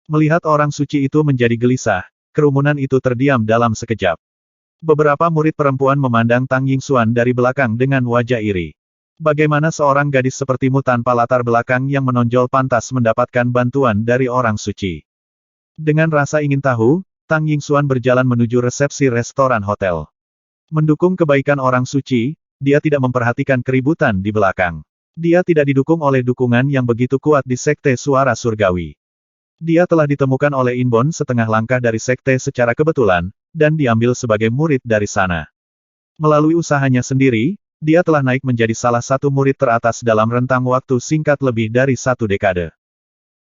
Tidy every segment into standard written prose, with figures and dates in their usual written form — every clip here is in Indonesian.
Melihat orang suci itu menjadi gelisah, kerumunan itu terdiam dalam sekejap. Beberapa murid perempuan memandang Tang Yingxuan dari belakang dengan wajah iri. Bagaimana seorang gadis sepertimu tanpa latar belakang yang menonjol pantas mendapatkan bantuan dari orang suci? Dengan rasa ingin tahu, Tang Yingxuan berjalan menuju resepsi restoran hotel. Mendukung kebaikan orang suci, dia tidak memperhatikan keributan di belakang. Dia tidak didukung oleh dukungan yang begitu kuat di Sekte Suara Surgawi. Dia telah ditemukan oleh Inbon setengah langkah dari sekte secara kebetulan, dan diambil sebagai murid dari sana. Melalui usahanya sendiri, dia telah naik menjadi salah satu murid teratas dalam rentang waktu singkat lebih dari 1 dekade.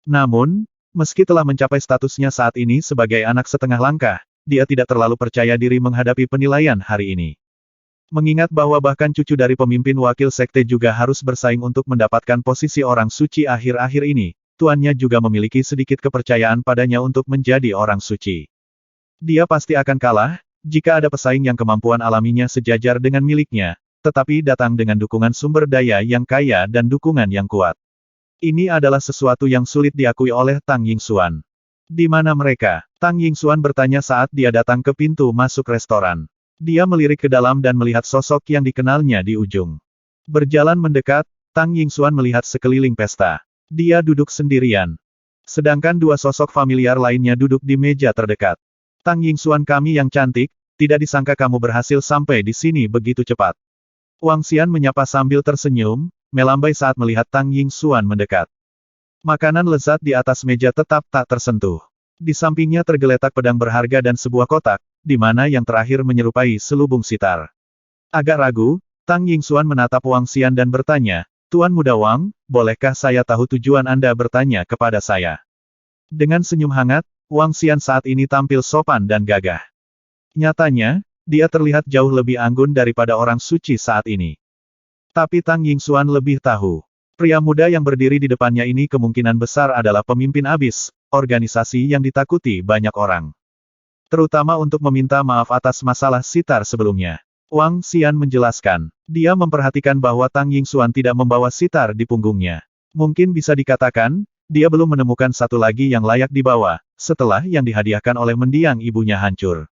Namun, meski telah mencapai statusnya saat ini sebagai anak setengah langkah, dia tidak terlalu percaya diri menghadapi penilaian hari ini. Mengingat bahwa bahkan cucu dari pemimpin wakil sekte juga harus bersaing untuk mendapatkan posisi orang suci akhir-akhir ini, tuannya juga memiliki sedikit kepercayaan padanya untuk menjadi orang suci. Dia pasti akan kalah, jika ada pesaing yang kemampuan alaminya sejajar dengan miliknya, tetapi datang dengan dukungan sumber daya yang kaya dan dukungan yang kuat. Ini adalah sesuatu yang sulit diakui oleh Tang Yingxuan. Di mana mereka? Tang Yingxuan bertanya saat dia datang ke pintu masuk restoran. Dia melirik ke dalam dan melihat sosok yang dikenalnya di ujung. Berjalan mendekat, Tang Yingxuan melihat sekeliling pesta. Dia duduk sendirian. Sedangkan dua sosok familiar lainnya duduk di meja terdekat. Tang Yingxuan, kami yang cantik, tidak disangka kamu berhasil sampai di sini begitu cepat. Wang Xian menyapa sambil tersenyum, melambai saat melihat Tang Yingxuan mendekat. Makanan lezat di atas meja tetap tak tersentuh. Di sampingnya tergeletak pedang berharga dan sebuah kotak, di mana yang terakhir menyerupai selubung sitar. Agak ragu, Tang Yingxuan menatap Wang Xian dan bertanya, Tuan Muda Wang, bolehkah saya tahu tujuan Anda bertanya kepada saya? Dengan senyum hangat, Wang Xian saat ini tampil sopan dan gagah. Nyatanya, dia terlihat jauh lebih anggun daripada orang suci saat ini. Tapi Tang Yingxuan lebih tahu. Pria muda yang berdiri di depannya ini kemungkinan besar adalah pemimpin abis, organisasi yang ditakuti banyak orang. Terutama untuk meminta maaf atas masalah sitar sebelumnya. Wang Xian menjelaskan. Dia memperhatikan bahwa Tang Yingxuan tidak membawa sitar di punggungnya. Mungkin bisa dikatakan, dia belum menemukan satu lagi yang layak dibawa, setelah yang dihadiahkan oleh mendiang ibunya hancur.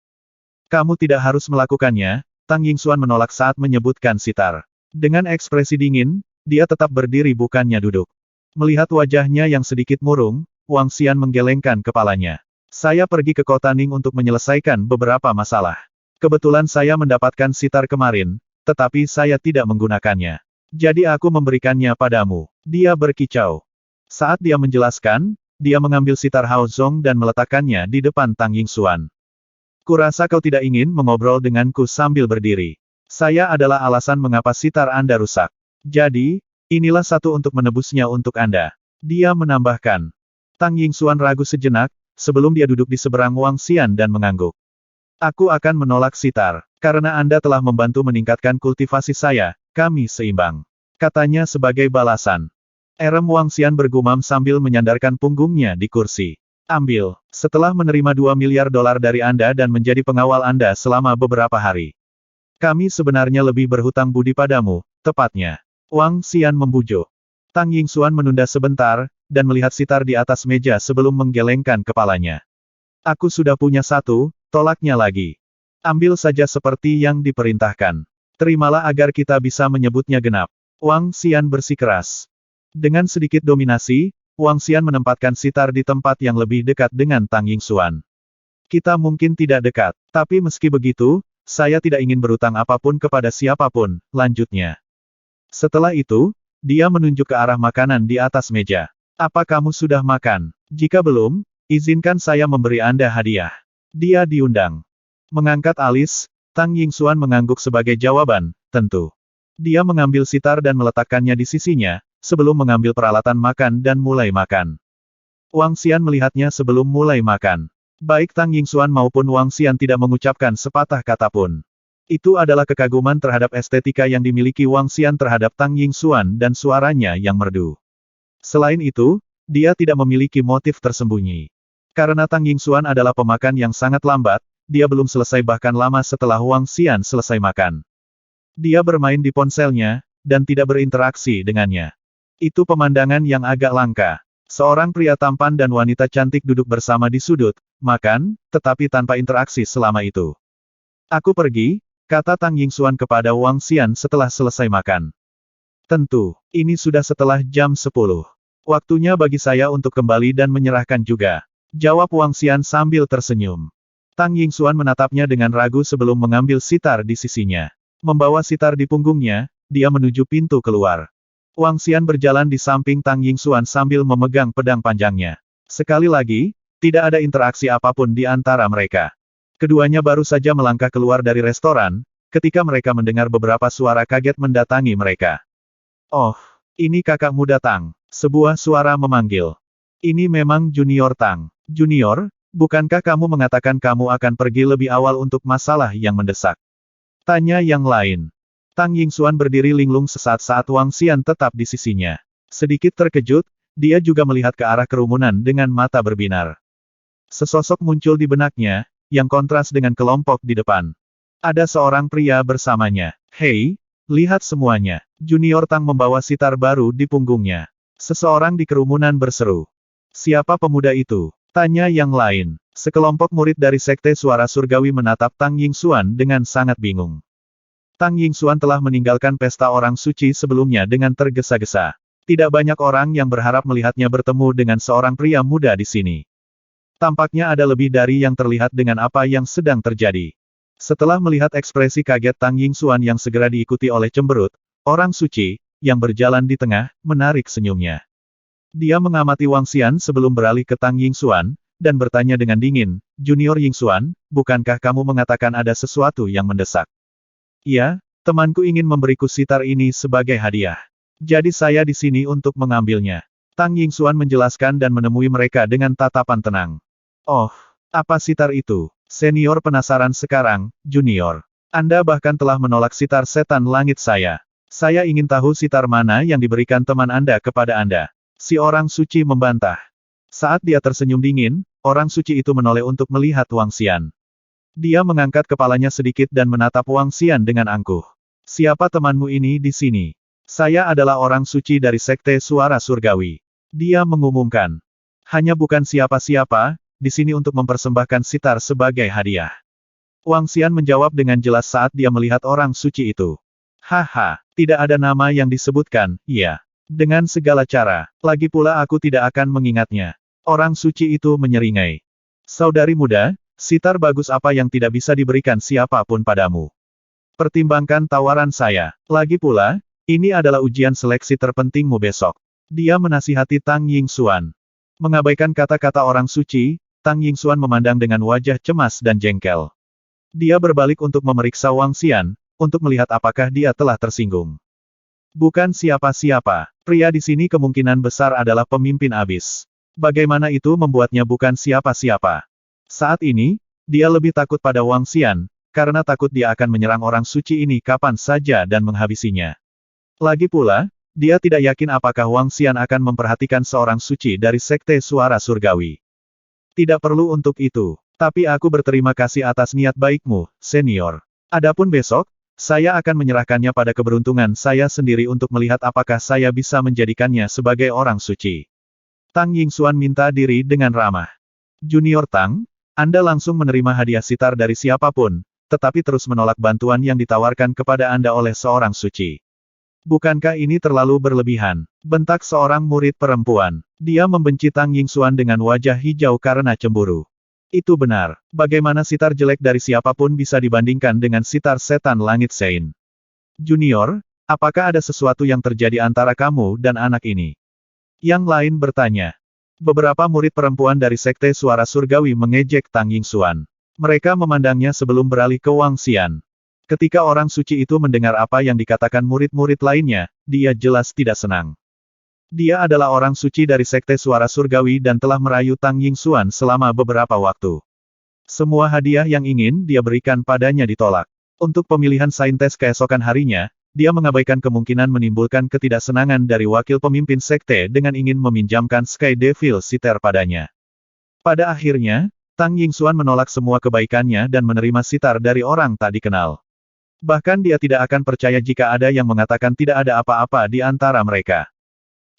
Kamu tidak harus melakukannya, Tang Yingxuan menolak saat menyebutkan sitar. Dengan ekspresi dingin, dia tetap berdiri bukannya duduk. Melihat wajahnya yang sedikit murung, Wang Xian menggelengkan kepalanya. Saya pergi ke kota Ning untuk menyelesaikan beberapa masalah. Kebetulan saya mendapatkan sitar kemarin, tetapi saya tidak menggunakannya. Jadi aku memberikannya padamu. Dia berkicau. Saat dia menjelaskan, dia mengambil sitar Hao Zong dan meletakkannya di depan Tang Yingxuan. Kurasa kau tidak ingin mengobrol denganku sambil berdiri. Saya adalah alasan mengapa sitar Anda rusak. Jadi, inilah satu untuk menebusnya untuk Anda. Dia menambahkan. Tang Yingxuan ragu sejenak, sebelum dia duduk di seberang Wang Xian dan mengangguk. Aku akan menolak sitar. Karena Anda telah membantu meningkatkan kultivasi saya, kami seimbang. Katanya sebagai balasan. Erem Wang Xian bergumam sambil menyandarkan punggungnya di kursi. Ambil. Setelah menerima 2 miliar dolar dari Anda dan menjadi pengawal Anda selama beberapa hari. Kami sebenarnya lebih berhutang budi padamu, tepatnya. Wang Xian membujuk. Tang Yingxuan menunda sebentar, dan melihat sitar di atas meja sebelum menggelengkan kepalanya. Aku sudah punya satu, tolaknya lagi. Ambil saja seperti yang diperintahkan. Terimalah agar kita bisa menyebutnya genap. Wang Xian bersikeras. Dengan sedikit dominasi, Wang Xian menempatkan sitar di tempat yang lebih dekat dengan Tang Yingxuan. Kita mungkin tidak dekat, tapi meski begitu, saya tidak ingin berutang apapun kepada siapapun, lanjutnya. Setelah itu, dia menunjuk ke arah makanan di atas meja. Apa kamu sudah makan? Jika belum, izinkan saya memberi Anda hadiah. Dia diundang. Mengangkat alis, Tang Yingxuan mengangguk sebagai jawaban, tentu. Dia mengambil sitar dan meletakkannya di sisinya, sebelum mengambil peralatan makan dan mulai makan. Wang Xian melihatnya sebelum mulai makan. Baik Tang Yingxuan maupun Wang Xian tidak mengucapkan sepatah kata pun. Itu adalah kekaguman terhadap estetika yang dimiliki Wang Xian terhadap Tang Yingxuan dan suaranya yang merdu. Selain itu, dia tidak memiliki motif tersembunyi. Karena Tang Yingxuan adalah pemakan yang sangat lambat, dia belum selesai bahkan lama setelah Wang Xian selesai makan. Dia bermain di ponselnya, dan tidak berinteraksi dengannya. Itu pemandangan yang agak langka. Seorang pria tampan dan wanita cantik duduk bersama di sudut, makan, tetapi tanpa interaksi selama itu. Aku pergi, kata Tang Yingxuan kepada Wang Xian setelah selesai makan. Tentu, ini sudah setelah jam 10. Waktunya bagi saya untuk kembali dan menyerahkan juga. Jawab Wang Xian sambil tersenyum. Tang Yingxuan menatapnya dengan ragu sebelum mengambil sitar di sisinya. Membawa sitar di punggungnya, dia menuju pintu keluar. Wang Xian berjalan di samping Tang Yingxuan sambil memegang pedang panjangnya. Sekali lagi, tidak ada interaksi apapun di antara mereka. Keduanya baru saja melangkah keluar dari restoran, ketika mereka mendengar beberapa suara kaget mendatangi mereka. Oh, ini kakak muda Tang. Sebuah suara memanggil. Ini memang Junior Tang. Junior, bukankah kamu mengatakan kamu akan pergi lebih awal untuk masalah yang mendesak? Tanya yang lain. Tang Yingxuan berdiri linglung sesaat saat Wang Xian tetap di sisinya. Sedikit terkejut, dia juga melihat ke arah kerumunan dengan mata berbinar. Sesosok muncul di benaknya, yang kontras dengan kelompok di depan. Ada seorang pria bersamanya. Hei, lihat semuanya. Junior Tang membawa sitar baru di punggungnya. Seseorang di kerumunan berseru. Siapa pemuda itu? Tanya yang lain. Sekelompok murid dari Sekte Suara Surgawi menatap Tang Yingxuan dengan sangat bingung. Tang Yingxuan telah meninggalkan pesta orang suci sebelumnya dengan tergesa-gesa. Tidak banyak orang yang berharap melihatnya bertemu dengan seorang pria muda di sini. Tampaknya ada lebih dari yang terlihat dengan apa yang sedang terjadi. Setelah melihat ekspresi kaget Tang Yingxuan yang segera diikuti oleh cemberut, orang suci, yang berjalan di tengah, menarik senyumnya. Dia mengamati Wang Xian sebelum beralih ke Tang Yingxuan, dan bertanya dengan dingin, Junior Yingxuan, bukankah kamu mengatakan ada sesuatu yang mendesak? Iya, temanku ingin memberiku sitar ini sebagai hadiah. Jadi saya di sini untuk mengambilnya. Tang Yingxuan menjelaskan dan menemui mereka dengan tatapan tenang. Oh, apa sitar itu? Senior penasaran sekarang, Junior. Anda bahkan telah menolak sitar setan langit saya. Saya ingin tahu sitar mana yang diberikan teman Anda kepada Anda. Si orang suci membantah. Saat dia tersenyum dingin, orang suci itu menoleh untuk melihat Wang Xian. Dia mengangkat kepalanya sedikit dan menatap Wang Xian dengan angkuh. Siapa temanmu ini di sini? Saya adalah orang suci dari Sekte Suara Surgawi. Dia mengumumkan. Hanya bukan siapa-siapa, di sini untuk mempersembahkan sitar sebagai hadiah. Wang Xian menjawab dengan jelas saat dia melihat orang suci itu. Haha, tidak ada nama yang disebutkan, iya. Dengan segala cara, lagi pula aku tidak akan mengingatnya. Orang suci itu menyeringai. Saudari muda, sitar bagus apa yang tidak bisa diberikan siapapun padamu. Pertimbangkan tawaran saya. Lagi pula, ini adalah ujian seleksi terpentingmu besok. Dia menasihati Tang Yingxuan. Mengabaikan kata-kata orang suci, Tang Yingxuan memandang dengan wajah cemas dan jengkel. Dia berbalik untuk memeriksa Wang Xian, untuk melihat apakah dia telah tersinggung. Bukan siapa-siapa, pria di sini kemungkinan besar adalah pemimpin abis. Bagaimana itu membuatnya bukan siapa-siapa? Saat ini, dia lebih takut pada Wang Xian, karena takut dia akan menyerang orang suci ini kapan saja dan menghabisinya. Lagi pula, dia tidak yakin apakah Wang Xian akan memperhatikan seorang suci dari Sekte Suara Surgawi. Tidak perlu untuk itu, tapi aku berterima kasih atas niat baikmu, senior. Adapun besok, saya akan menyerahkannya pada keberuntungan saya sendiri untuk melihat apakah saya bisa menjadikannya sebagai orang suci. Tang Yingxuan minta diri dengan ramah. Junior Tang, Anda langsung menerima hadiah sitar dari siapapun, tetapi terus menolak bantuan yang ditawarkan kepada Anda oleh seorang suci. Bukankah ini terlalu berlebihan? Bentak seorang murid perempuan. Dia membenci Tang Yingxuan dengan wajah hijau karena cemburu. Itu benar. Bagaimana sitar jelek dari siapapun bisa dibandingkan dengan sitar setan langit Sein? Junior, apakah ada sesuatu yang terjadi antara kamu dan anak ini? Yang lain bertanya. Beberapa murid perempuan dari Sekte Suara Surgawi mengejek Tang Yingxuan. Mereka memandangnya sebelum beralih ke Wang Xian. Ketika orang suci itu mendengar apa yang dikatakan murid-murid lainnya, dia jelas tidak senang. Dia adalah orang suci dari Sekte Suara Surgawi dan telah merayu Tang Yingxuan selama beberapa waktu. Semua hadiah yang ingin dia berikan padanya ditolak. Untuk pemilihan saintes keesokan harinya, dia mengabaikan kemungkinan menimbulkan ketidaksenangan dari wakil pemimpin sekte dengan ingin meminjamkan Sky Devil Sitar padanya. Pada akhirnya, Tang Yingxuan menolak semua kebaikannya dan menerima sitar dari orang tak dikenal. Bahkan dia tidak akan percaya jika ada yang mengatakan tidak ada apa-apa di antara mereka.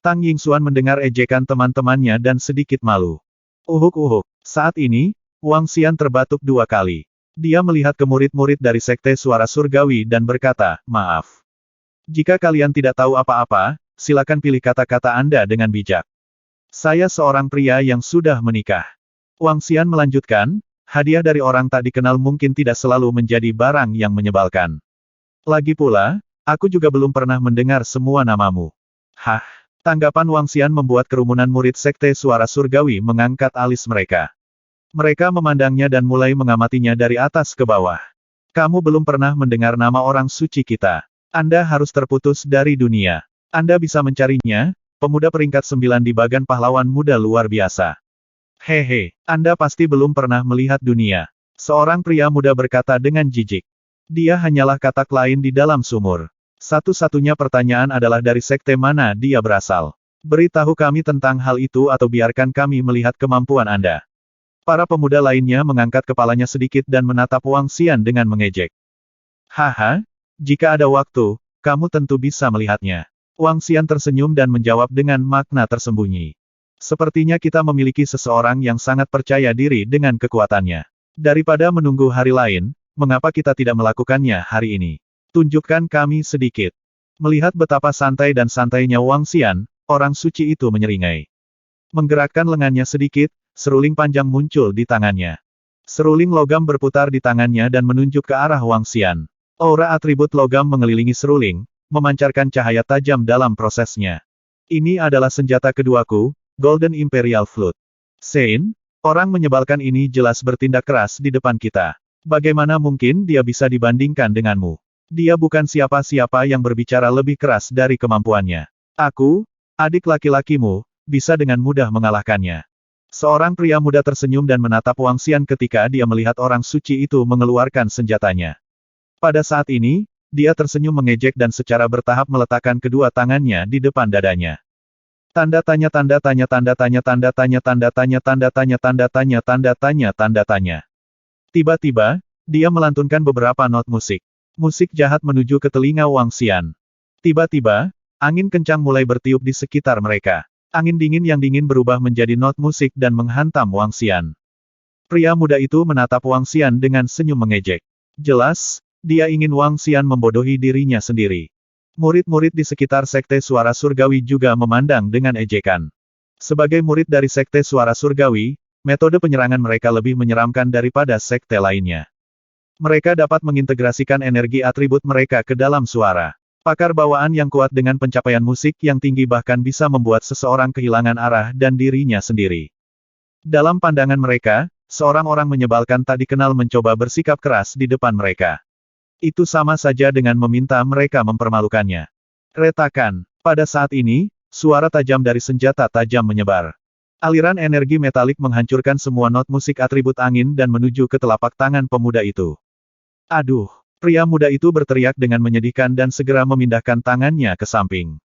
Tang Yingxuan mendengar ejekan teman-temannya dan sedikit malu. Uhuk-uhuk. Saat ini, Wang Xian terbatuk 2 kali. Dia melihat ke murid-murid dari Sekte Suara Surgawi dan berkata, "Maaf. Jika kalian tidak tahu apa-apa, silakan pilih kata-kata Anda dengan bijak. Saya seorang pria yang sudah menikah." Wang Xian melanjutkan, "Hadiah dari orang tak dikenal mungkin tidak selalu menjadi barang yang menyebalkan. Lagi pula, aku juga belum pernah mendengar semua namamu." Hah? Tanggapan Wang Xian membuat kerumunan murid Sekte Suara Surgawi mengangkat alis mereka. Mereka memandangnya dan mulai mengamatinya dari atas ke bawah. "Kamu belum pernah mendengar nama orang suci kita. Anda harus terputus dari dunia. Anda bisa mencarinya, pemuda peringkat 9 di bagan pahlawan muda luar biasa. Hehe, Anda pasti belum pernah melihat dunia." Seorang pria muda berkata dengan jijik. Dia hanyalah katak lain di dalam sumur. Satu-satunya pertanyaan adalah dari sekte mana dia berasal. Beritahu kami tentang hal itu atau biarkan kami melihat kemampuan Anda. Para pemuda lainnya mengangkat kepalanya sedikit dan menatap Wang Xian dengan mengejek. "Haha, jika ada waktu, kamu tentu bisa melihatnya." Wang Xian tersenyum dan menjawab dengan makna tersembunyi. "Sepertinya kita memiliki seseorang yang sangat percaya diri dengan kekuatannya. Daripada menunggu hari lain, mengapa kita tidak melakukannya hari ini? Tunjukkan kami sedikit." Melihat betapa santai dan santainya Wang Xian, orang suci itu menyeringai. Menggerakkan lengannya sedikit, seruling panjang muncul di tangannya. Seruling logam berputar di tangannya dan menunjuk ke arah Wang Xian. Aura atribut logam mengelilingi seruling, memancarkan cahaya tajam dalam prosesnya. "Ini adalah senjata keduaku, Golden Imperial Flute. Sein, orang menyebalkan ini jelas bertindak keras di depan kita. Bagaimana mungkin dia bisa dibandingkan denganmu? Dia bukan siapa-siapa yang berbicara lebih keras dari kemampuannya. Aku, adik laki-lakimu, bisa dengan mudah mengalahkannya." Seorang pria muda tersenyum dan menatap Wang Xian ketika dia melihat orang suci itu mengeluarkan senjatanya. Pada saat ini, dia tersenyum mengejek dan secara bertahap meletakkan kedua tangannya di depan dadanya. Tanda tanya tanda tanya tanda tanya tanda tanya tanda tanya tanda tanya tanda tanya tanda tanya tanda tanya. Tiba-tiba, dia melantunkan beberapa not musik. Musik jahat menuju ke telinga Wang Xian. Tiba-tiba, angin kencang mulai bertiup di sekitar mereka. Angin dingin yang dingin berubah menjadi not musik dan menghantam Wang Xian. Pria muda itu menatap Wang Xian dengan senyum mengejek. Jelas, dia ingin Wang Xian membodohi dirinya sendiri. Murid-murid di sekitar Sekte Suara Surgawi juga memandang dengan ejekan. Sebagai murid dari Sekte Suara Surgawi, metode penyerangan mereka lebih menyeramkan daripada sekte lainnya. Mereka dapat mengintegrasikan energi atribut mereka ke dalam suara. Pakar bawaan yang kuat dengan pencapaian musik yang tinggi bahkan bisa membuat seseorang kehilangan arah dan dirinya sendiri. Dalam pandangan mereka, seorang orang menyebalkan tak dikenal mencoba bersikap keras di depan mereka. Itu sama saja dengan meminta mereka mempermalukannya. Retakan. Pada saat ini, suara tajam dari senjata tajam menyebar. Aliran energi metalik menghancurkan semua not musik atribut angin dan menuju ke telapak tangan pemuda itu. "Aduh!" Pria muda itu berteriak dengan menyedihkan dan segera memindahkan tangannya ke samping.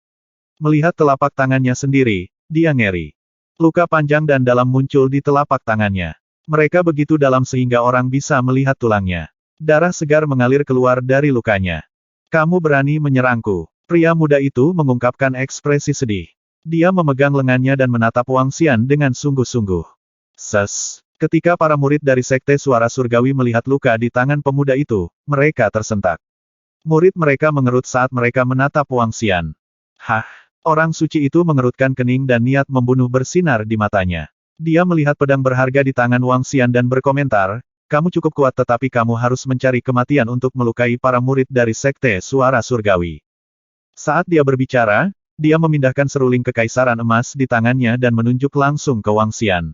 Melihat telapak tangannya sendiri, dia ngeri. Luka panjang dan dalam muncul di telapak tangannya. Mereka begitu dalam sehingga orang bisa melihat tulangnya. Darah segar mengalir keluar dari lukanya. "Kamu berani menyerangku?" Pria muda itu mengungkapkan ekspresi sedih. Dia memegang lengannya dan menatap Wang Xian dengan sungguh-sungguh. Ses. Ketika para murid dari Sekte Suara Surgawi melihat luka di tangan pemuda itu, mereka tersentak. Murid mereka mengerut saat mereka menatap Wang Xian. Hah! Orang suci itu mengerutkan kening dan niat membunuh bersinar di matanya. Dia melihat pedang berharga di tangan Wang Xian dan berkomentar, "Kamu cukup kuat tetapi kamu harus mencari kematian untuk melukai para murid dari Sekte Suara Surgawi." Saat dia berbicara, dia memindahkan seruling kekaisaran emas di tangannya dan menunjuk langsung ke Wang Xian.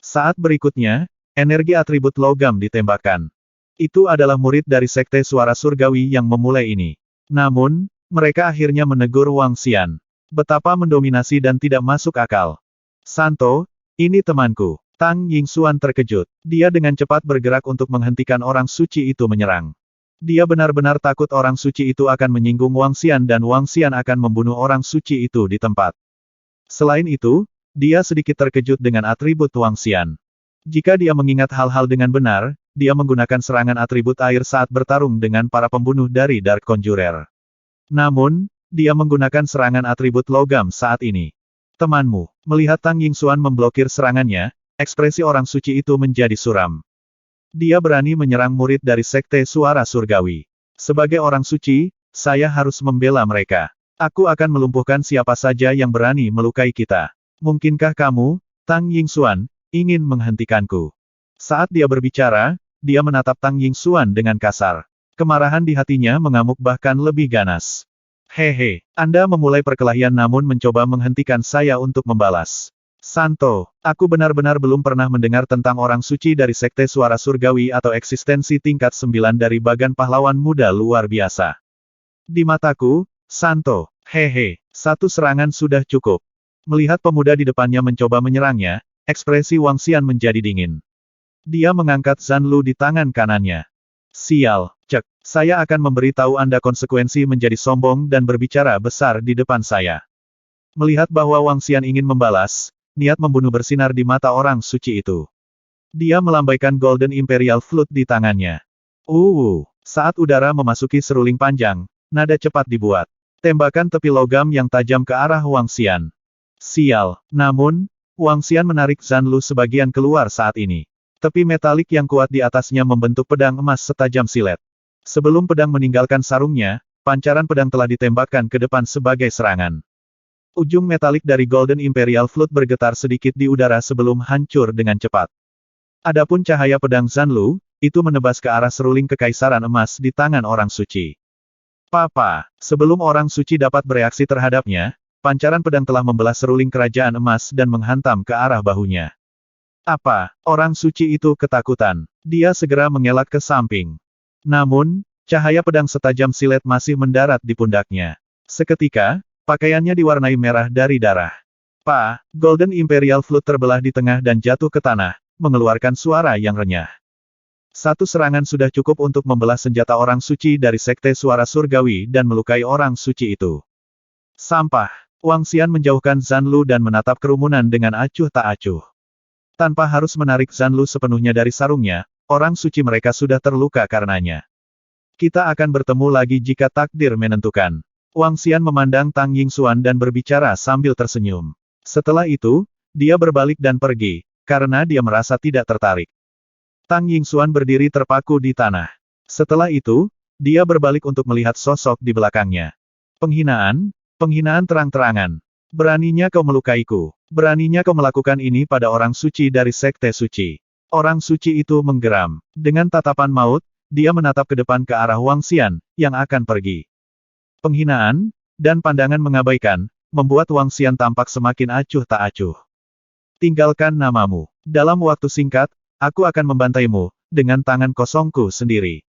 Saat berikutnya, energi atribut logam ditembakkan. Itu adalah murid dari Sekte Suara Surgawi yang memulai ini. Namun, mereka akhirnya menegur Wang Xian. Betapa mendominasi dan tidak masuk akal. "Santo, ini temanku." Tang Yingxuan terkejut. Dia dengan cepat bergerak untuk menghentikan orang suci itu menyerang. Dia benar-benar takut orang suci itu akan menyinggung Wang Xian dan Wang Xian akan membunuh orang suci itu di tempat. Selain itu, dia sedikit terkejut dengan atribut Wang Xian. Jika dia mengingat hal-hal dengan benar, dia menggunakan serangan atribut air saat bertarung dengan para pembunuh dari Dark Conjurer. Namun, dia menggunakan serangan atribut logam saat ini. Temanmu, melihat Tang Yingxuan memblokir serangannya, ekspresi orang suci itu menjadi suram. Dia berani menyerang murid dari Sekte Suara Surgawi. Sebagai orang suci, saya harus membela mereka. Aku akan melumpuhkan siapa saja yang berani melukai kita. Mungkinkah kamu, Tang Yingxuan, ingin menghentikanku? Saat dia berbicara, dia menatap Tang Yingxuan dengan kasar. Kemarahan di hatinya mengamuk bahkan lebih ganas. Hehe, Anda memulai perkelahian namun mencoba menghentikan saya untuk membalas. Santo, aku benar-benar belum pernah mendengar tentang orang suci dari Sekte Suara Surgawi atau eksistensi tingkat 9 dari bagan pahlawan muda luar biasa. Di mataku, Santo, hehe, satu serangan sudah cukup. Melihat pemuda di depannya mencoba menyerangnya, ekspresi Wang Xian menjadi dingin. Dia mengangkat Zanlu di tangan kanannya. Sial, cek, saya akan memberitahu Anda konsekuensi menjadi sombong dan berbicara besar di depan saya. Melihat bahwa Wang Xian ingin membalas, niat membunuh bersinar di mata orang suci itu. Dia melambaikan Golden Imperial Flute di tangannya. Saat udara memasuki seruling panjang, nada cepat dibuat. Tembakan tepi logam yang tajam ke arah Wang Xian. Sial, namun, Wang Xian menarik Zanlu sebagian keluar saat ini. Tepi metalik yang kuat di atasnya membentuk pedang emas setajam silet. Sebelum pedang meninggalkan sarungnya, pancaran pedang telah ditembakkan ke depan sebagai serangan. Ujung metalik dari Golden Imperial Flute bergetar sedikit di udara sebelum hancur dengan cepat. Adapun cahaya pedang Zanlu, itu menebas ke arah seruling kekaisaran emas di tangan orang suci. Papa, sebelum orang suci dapat bereaksi terhadapnya, pancaran pedang telah membelah seruling kerajaan emas dan menghantam ke arah bahunya. Apa, orang suci itu ketakutan. Dia segera mengelak ke samping. Namun, cahaya pedang setajam silet masih mendarat di pundaknya. Seketika, pakaiannya diwarnai merah dari darah. Golden Imperial Flute terbelah di tengah dan jatuh ke tanah, mengeluarkan suara yang renyah. Satu serangan sudah cukup untuk membelah senjata orang suci dari Sekte Suara Surgawi dan melukai orang suci itu. Sampah, Wang Xian menjauhkan Zanlu dan menatap kerumunan dengan acuh tak acuh. Tanpa harus menarik Zanlu sepenuhnya dari sarungnya, orang suci mereka sudah terluka karenanya. Kita akan bertemu lagi jika takdir menentukan. Wang Xian memandang Tang Yingxuan dan berbicara sambil tersenyum. Setelah itu, dia berbalik dan pergi, karena dia merasa tidak tertarik. Tang Yingxuan berdiri terpaku di tanah. Setelah itu, dia berbalik untuk melihat sosok di belakangnya. Penghinaan terang-terangan. Beraninya kau melukaiku. Beraninya kau melakukan ini pada orang suci dari Sekte Suci. Orang suci itu menggeram. Dengan tatapan maut, dia menatap ke depan ke arah Wang Xian, yang akan pergi. Penghinaan, dan pandangan mengabaikan, membuat Wang Xian tampak semakin acuh tak acuh. Tinggalkan namamu. Dalam waktu singkat, aku akan membantaimu, dengan tangan kosongku sendiri.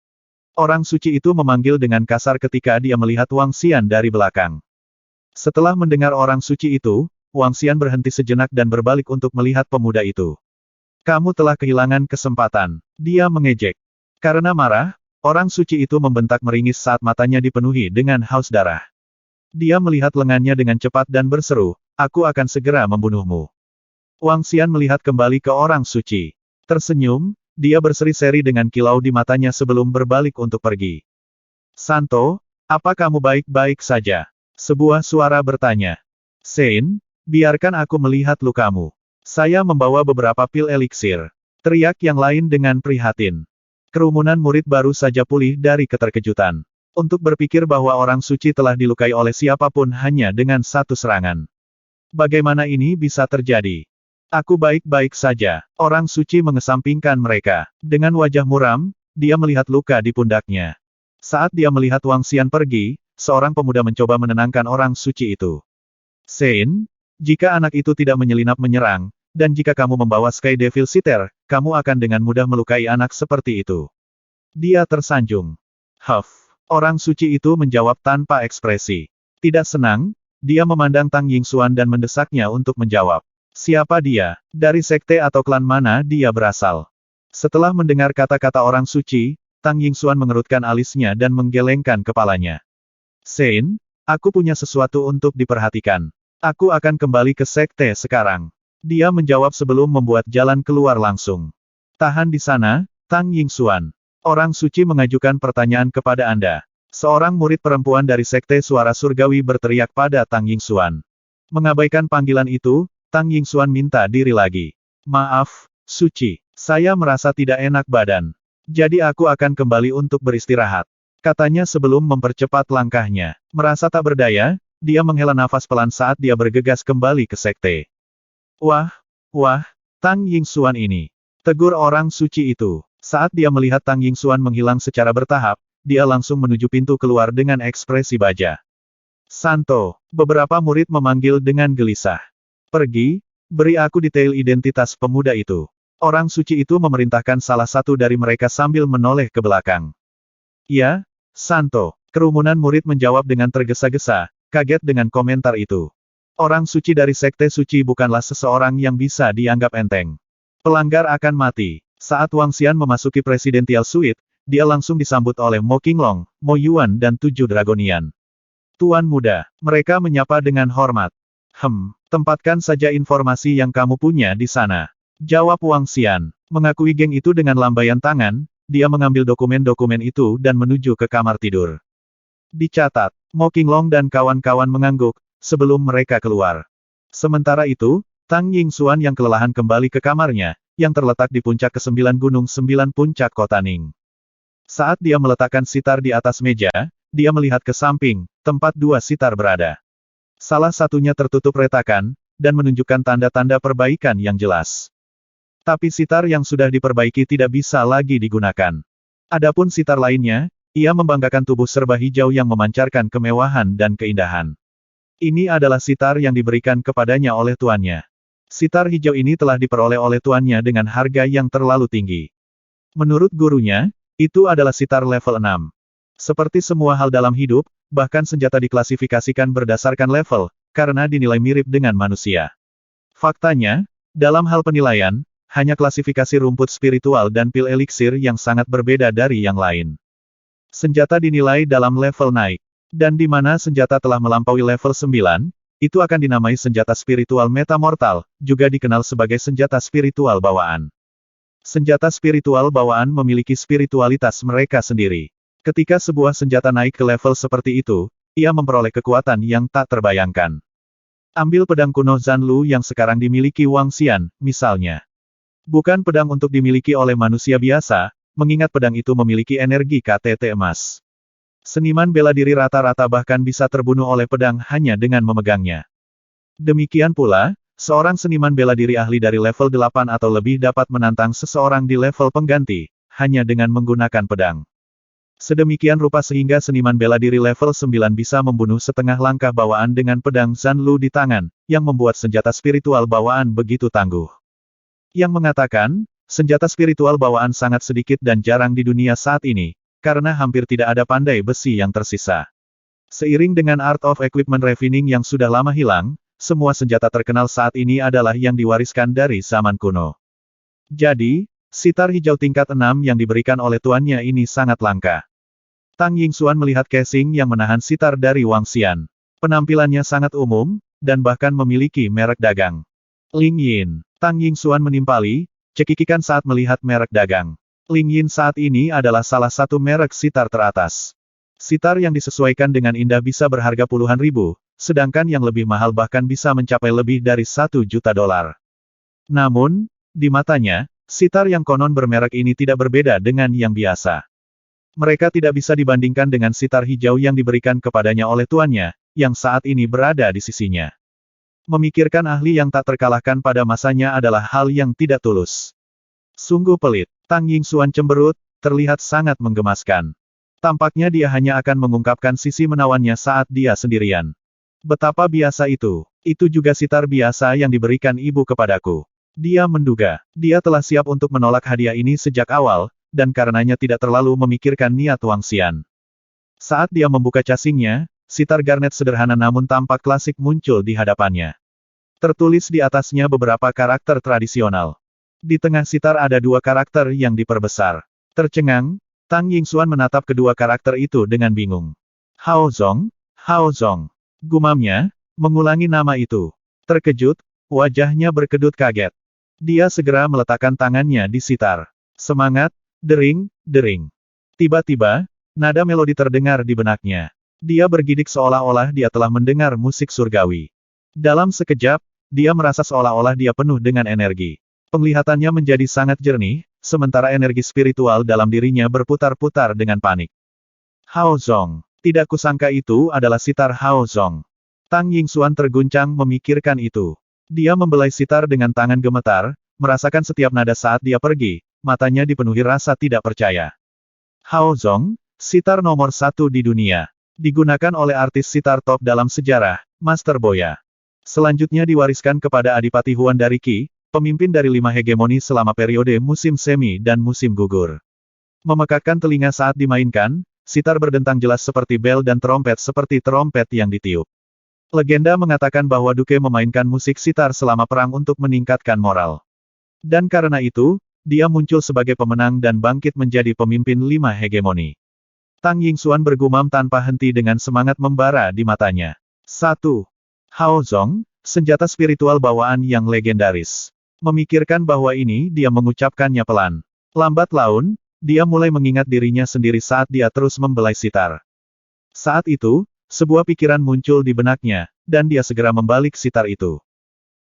Orang suci itu memanggil dengan kasar ketika dia melihat Wang Xian dari belakang. Setelah mendengar orang suci itu, Wang Xian berhenti sejenak dan berbalik untuk melihat pemuda itu. Kamu telah kehilangan kesempatan. Dia mengejek. Karena marah, orang suci itu membentak meringis saat matanya dipenuhi dengan haus darah. Dia melihat lengannya dengan cepat dan berseru, aku akan segera membunuhmu. Wang Xian melihat kembali ke orang suci. Tersenyum, dia berseri-seri dengan kilau di matanya sebelum berbalik untuk pergi. Santo, apa kamu baik-baik saja? Sebuah suara bertanya. Sein, biarkan aku melihat lukamu. Saya membawa beberapa pil eliksir. Teriak yang lain dengan prihatin. Kerumunan murid baru saja pulih dari keterkejutan. Untuk berpikir bahwa orang suci telah dilukai oleh siapapun hanya dengan satu serangan. Bagaimana ini bisa terjadi? Aku baik-baik saja. Orang suci mengesampingkan mereka. Dengan wajah muram, dia melihat luka di pundaknya. Saat dia melihat Wang Xian pergi, seorang pemuda mencoba menenangkan orang suci itu. Sein, jika anak itu tidak menyelinap menyerang, dan jika kamu membawa Sky Devil Sitter, kamu akan dengan mudah melukai anak seperti itu. Dia tersanjung. Orang suci itu menjawab tanpa ekspresi. Tidak senang, dia memandang Tang Yingxuan dan mendesaknya untuk menjawab. Siapa dia? Dari sekte atau klan mana dia berasal? Setelah mendengar kata-kata orang suci, Tang Yingxuan mengerutkan alisnya dan menggelengkan kepalanya. Sein, aku punya sesuatu untuk diperhatikan. Aku akan kembali ke sekte sekarang. Dia menjawab sebelum membuat jalan keluar langsung. Tahan di sana, Tang Yingxuan. Orang suci mengajukan pertanyaan kepada Anda. Seorang murid perempuan dari Sekte Suara Surgawi berteriak pada Tang Yingxuan. Mengabaikan panggilan itu, Tang Yingxuan minta diri lagi. Maaf, Suci, saya merasa tidak enak badan. Jadi aku akan kembali untuk beristirahat. Katanya sebelum mempercepat langkahnya. Merasa tak berdaya, dia menghela nafas pelan saat dia bergegas kembali ke sekte. Wah, Tang Yingxuan ini. Tegur orang suci itu. Saat dia melihat Tang Yingxuan menghilang secara bertahap, dia langsung menuju pintu keluar dengan ekspresi baja. Santo, beberapa murid memanggil dengan gelisah. Pergi, beri aku detail identitas pemuda itu. Orang suci itu memerintahkan salah satu dari mereka sambil menoleh ke belakang. Ya, Santo. Kerumunan murid menjawab dengan tergesa-gesa, kaget dengan komentar itu. Orang suci dari Sekte Suci bukanlah seseorang yang bisa dianggap enteng. Pelanggar akan mati. Saat Wang Xian memasuki Presidential Suite, dia langsung disambut oleh Mo Qinglong, Mo Yuan dan 7 Dragonian. Tuan muda, mereka menyapa dengan hormat. Tempatkan saja informasi yang kamu punya di sana. Jawab Wang Xian. Mengakui geng itu dengan lambaian tangan, dia mengambil dokumen-dokumen itu dan menuju ke kamar tidur. Dicatat, Mo Qinglong dan kawan-kawan mengangguk, sebelum mereka keluar. Sementara itu, Tang Yingxuan yang kelelahan kembali ke kamarnya, yang terletak di puncak ke-9 Gunung 9 Puncak Kota Ning. Saat dia meletakkan sitar di atas meja, dia melihat ke samping, tempat 2 sitar berada. Salah satunya tertutup retakan, dan menunjukkan tanda-tanda perbaikan yang jelas. Tapi sitar yang sudah diperbaiki tidak bisa lagi digunakan. Adapun sitar lainnya, ia membanggakan tubuh serba hijau yang memancarkan kemewahan dan keindahan. Ini adalah sitar yang diberikan kepadanya oleh tuannya. Sitar hijau ini telah diperoleh oleh tuannya dengan harga yang terlalu tinggi. Menurut gurunya, itu adalah sitar level 6. Seperti semua hal dalam hidup, bahkan senjata diklasifikasikan berdasarkan level, karena dinilai mirip dengan manusia. Faktanya, dalam hal penilaian, hanya klasifikasi rumput spiritual dan pil eliksir yang sangat berbeda dari yang lain. Senjata dinilai dalam level naik. Dan di mana senjata telah melampaui level 9, itu akan dinamai senjata spiritual metamortal, juga dikenal sebagai senjata spiritual bawaan. Senjata spiritual bawaan memiliki spiritualitas mereka sendiri. Ketika sebuah senjata naik ke level seperti itu, ia memperoleh kekuatan yang tak terbayangkan. Ambil pedang kuno Zanlu yang sekarang dimiliki Wang Xian, misalnya. Bukan pedang untuk dimiliki oleh manusia biasa, mengingat pedang itu memiliki energi KTT emas. Seniman bela diri rata-rata bahkan bisa terbunuh oleh pedang hanya dengan memegangnya. Demikian pula, seorang seniman bela diri ahli dari level 8 atau lebih dapat menantang seseorang di level pengganti, hanya dengan menggunakan pedang. Sedemikian rupa sehingga seniman bela diri level 9 bisa membunuh setengah langkah bawaan dengan pedang Zanlu di tangan, yang membuat senjata spiritual bawaan begitu tangguh. Yang mengatakan, senjata spiritual bawaan sangat sedikit dan jarang di dunia saat ini, karena hampir tidak ada pandai besi yang tersisa. Seiring dengan Art of Equipment Refining yang sudah lama hilang, semua senjata terkenal saat ini adalah yang diwariskan dari zaman kuno. Jadi, sitar hijau tingkat 6 yang diberikan oleh tuannya ini sangat langka. Tang Yingxuan melihat casing yang menahan sitar dari Wang Xian. Penampilannya sangat umum, dan bahkan memiliki merek dagang. Ling Yin. Tang Yingxuan menimpali, cekikikan saat melihat merek dagang. Ling Yin saat ini adalah salah satu merek sitar teratas. Sitar yang disesuaikan dengan indah bisa berharga puluhan ribu, sedangkan yang lebih mahal bahkan bisa mencapai lebih dari $1 juta. Namun, di matanya, sitar yang konon bermerek ini tidak berbeda dengan yang biasa. Mereka tidak bisa dibandingkan dengan sitar hijau yang diberikan kepadanya oleh tuannya, yang saat ini berada di sisinya. Memikirkan ahli yang tak terkalahkan pada masanya adalah hal yang tidak tulus. Sungguh pelit. Tang Yingxuan cemberut, terlihat sangat menggemaskan. Tampaknya dia hanya akan mengungkapkan sisi menawannya saat dia sendirian. Betapa biasa itu. Itu juga sitar biasa yang diberikan ibu kepadaku. Dia menduga, dia telah siap untuk menolak hadiah ini sejak awal, dan karenanya tidak terlalu memikirkan niat Wang Xian. Saat dia membuka casingnya, sitar garnet sederhana namun tampak klasik muncul di hadapannya. Tertulis di atasnya beberapa karakter tradisional. Di tengah sitar ada 2 karakter yang diperbesar. Tercengang, Tang Yingxuan menatap kedua karakter itu dengan bingung. Hao Zong, gumamnya, mengulangi nama itu. Terkejut, wajahnya berkedut kaget. Dia segera meletakkan tangannya di sitar. Semangat, dering. Tiba-tiba, Nada melodi terdengar di benaknya. Dia bergidik seolah-olah dia telah mendengar musik surgawi. Dalam sekejap, dia merasa seolah-olah dia penuh dengan energi. Penglihatannya menjadi sangat jernih, sementara energi spiritual dalam dirinya berputar-putar dengan panik. Hao Zong. Tidak kusangka itu adalah sitar Hao Zong. Tang Yingxuan terguncang memikirkan itu. Dia membelai sitar dengan tangan gemetar, merasakan setiap nada saat dia pergi, matanya dipenuhi rasa tidak percaya. Hao Zong, sitar nomor 1 di dunia. Digunakan oleh artis sitar top dalam sejarah, Master Boya. Selanjutnya diwariskan kepada Adipati Huan dari Qi, pemimpin dari 5 hegemoni selama periode musim semi dan musim gugur. Memekakkan telinga saat dimainkan, sitar berdentang jelas seperti bel dan trompet seperti trompet yang ditiup. Legenda mengatakan bahwa Duke memainkan musik sitar selama perang untuk meningkatkan moral. Dan karena itu, dia muncul sebagai pemenang dan bangkit menjadi pemimpin 5 hegemoni. Tang Yingxuan bergumam tanpa henti dengan semangat membara di matanya. 1. Hao Zong, senjata spiritual bawaan yang legendaris. Memikirkan bahwa ini dia mengucapkannya pelan. Lambat laun, dia mulai mengingat dirinya sendiri saat dia terus membelai sitar. Saat itu, sebuah pikiran muncul di benaknya, dan dia segera membalik sitar itu.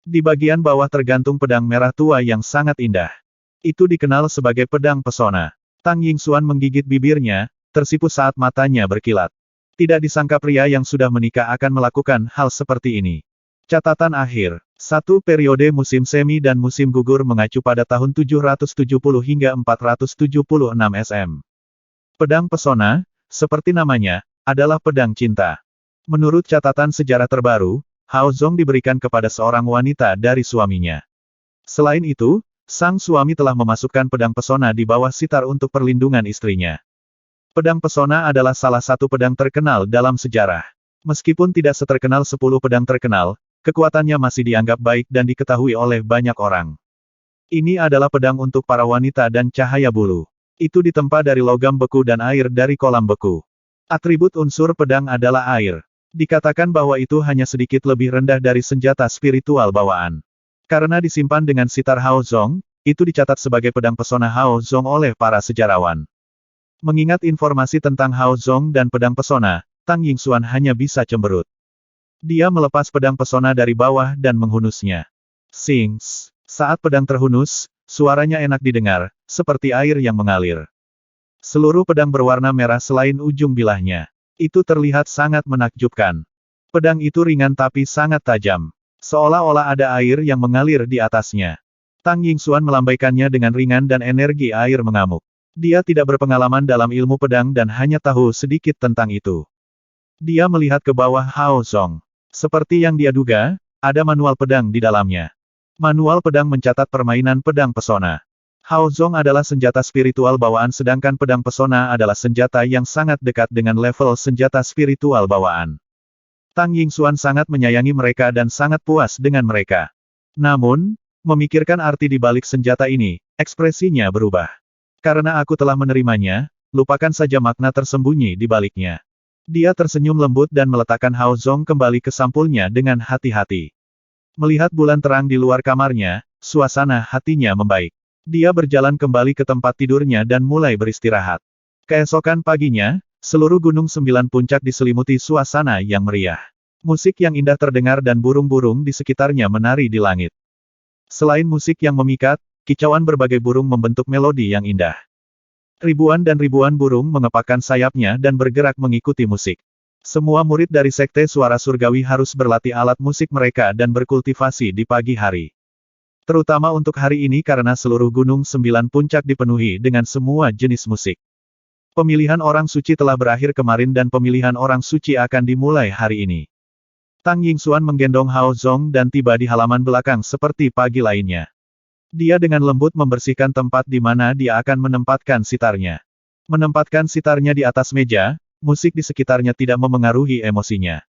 Di bagian bawah tergantung pedang merah tua yang sangat indah. Itu dikenal sebagai pedang pesona. Tang Yingxuan menggigit bibirnya, tersipu saat matanya berkilat. Tidak disangka pria yang sudah menikah akan melakukan hal seperti ini. Catatan akhir. 1 periode musim semi dan musim gugur mengacu pada tahun 770 hingga 476 SM. Pedang pesona, seperti namanya, adalah pedang cinta. Menurut catatan sejarah terbaru, Hao Zong diberikan kepada seorang wanita dari suaminya. Selain itu, sang suami telah memasukkan pedang pesona di bawah sitar untuk perlindungan istrinya. Pedang pesona adalah salah satu pedang terkenal dalam sejarah. Meskipun tidak seterkenal 10 pedang terkenal, kekuatannya masih dianggap baik dan diketahui oleh banyak orang. Ini adalah pedang untuk para wanita dan cahaya bulu. Itu ditempa dari logam beku dan air dari kolam beku. Atribut unsur pedang adalah air. Dikatakan bahwa itu hanya sedikit lebih rendah dari senjata spiritual bawaan. Karena disimpan dengan sitar Hao Zong, itu dicatat sebagai pedang pesona Hao Zong oleh para sejarawan. Mengingat informasi tentang Hao Zong dan pedang pesona, Tang Yingxuan hanya bisa cemberut. Dia melepas pedang pesona dari bawah dan menghunusnya. Sings. Saat pedang terhunus, suaranya enak didengar, seperti air yang mengalir. Seluruh pedang berwarna merah selain ujung bilahnya. Itu terlihat sangat menakjubkan. Pedang itu ringan tapi sangat tajam. Seolah-olah ada air yang mengalir di atasnya. Tang Yingxuan melambaikannya dengan ringan dan energi air mengamuk. Dia tidak berpengalaman dalam ilmu pedang dan hanya tahu sedikit tentang itu. Dia melihat ke bawah Hao Zong. Seperti yang dia duga, ada manual pedang di dalamnya. Manual pedang mencatat permainan pedang pesona. Hao Zong adalah senjata spiritual bawaan sedangkan pedang pesona adalah senjata yang sangat dekat dengan level senjata spiritual bawaan. Tang Yingxuan sangat menyayangi mereka dan sangat puas dengan mereka. Namun, memikirkan arti di balik senjata ini, ekspresinya berubah. Karena aku telah menerimanya, lupakan saja makna tersembunyi di baliknya. Dia tersenyum lembut dan meletakkan Hao Zong kembali ke sampulnya dengan hati-hati. Melihat bulan terang di luar kamarnya, suasana hatinya membaik. Dia berjalan kembali ke tempat tidurnya dan mulai beristirahat. Keesokan paginya, seluruh gunung 9 puncak diselimuti suasana yang meriah. Musik yang indah terdengar dan burung-burung di sekitarnya menari di langit. Selain musik yang memikat, kicauan berbagai burung membentuk melodi yang indah. Ribuan dan ribuan burung mengepakkan sayapnya dan bergerak mengikuti musik. Semua murid dari Sekte Suara Surgawi harus berlatih alat musik mereka dan berkultivasi di pagi hari. Terutama untuk hari ini karena seluruh gunung 9 puncak dipenuhi dengan semua jenis musik. Pemilihan orang suci telah berakhir kemarin dan pemilihan orang suci akan dimulai hari ini. Tang Yingxuan menggendong Hao Zong dan tiba di halaman belakang seperti pagi lainnya. Dia dengan lembut membersihkan tempat di mana dia akan menempatkan sitarnya. Menempatkan sitarnya di atas meja, musik di sekitarnya tidak memengaruhi emosinya.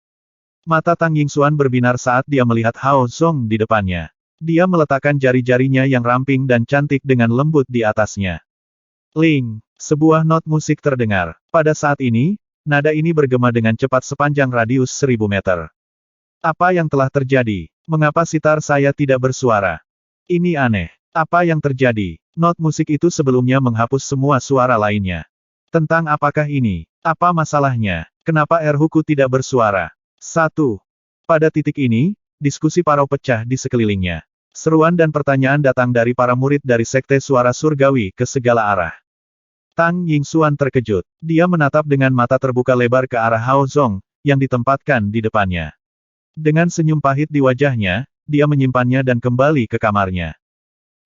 Mata Tang Yingxuan berbinar saat dia melihat Hao Zong di depannya. Dia meletakkan jari-jarinya yang ramping dan cantik dengan lembut di atasnya. Ling, sebuah not musik terdengar. Pada saat ini, nada ini bergema dengan cepat sepanjang radius 1000 meter. Apa yang telah terjadi? Mengapa sitar saya tidak bersuara? Ini aneh. Apa yang terjadi? Not musik itu sebelumnya menghapus semua suara lainnya. Tentang apakah ini? Apa masalahnya? Kenapa Erhuku tidak bersuara? 1. Pada titik ini, diskusi parau pecah di sekelilingnya. Seruan dan pertanyaan datang dari para murid dari Sekte Suara Surgawi ke segala arah. Tang Yingxuan terkejut. Dia menatap dengan mata terbuka lebar ke arah Hao Zong, yang ditempatkan di depannya. Dengan senyum pahit di wajahnya, dia menyimpannya dan kembali ke kamarnya.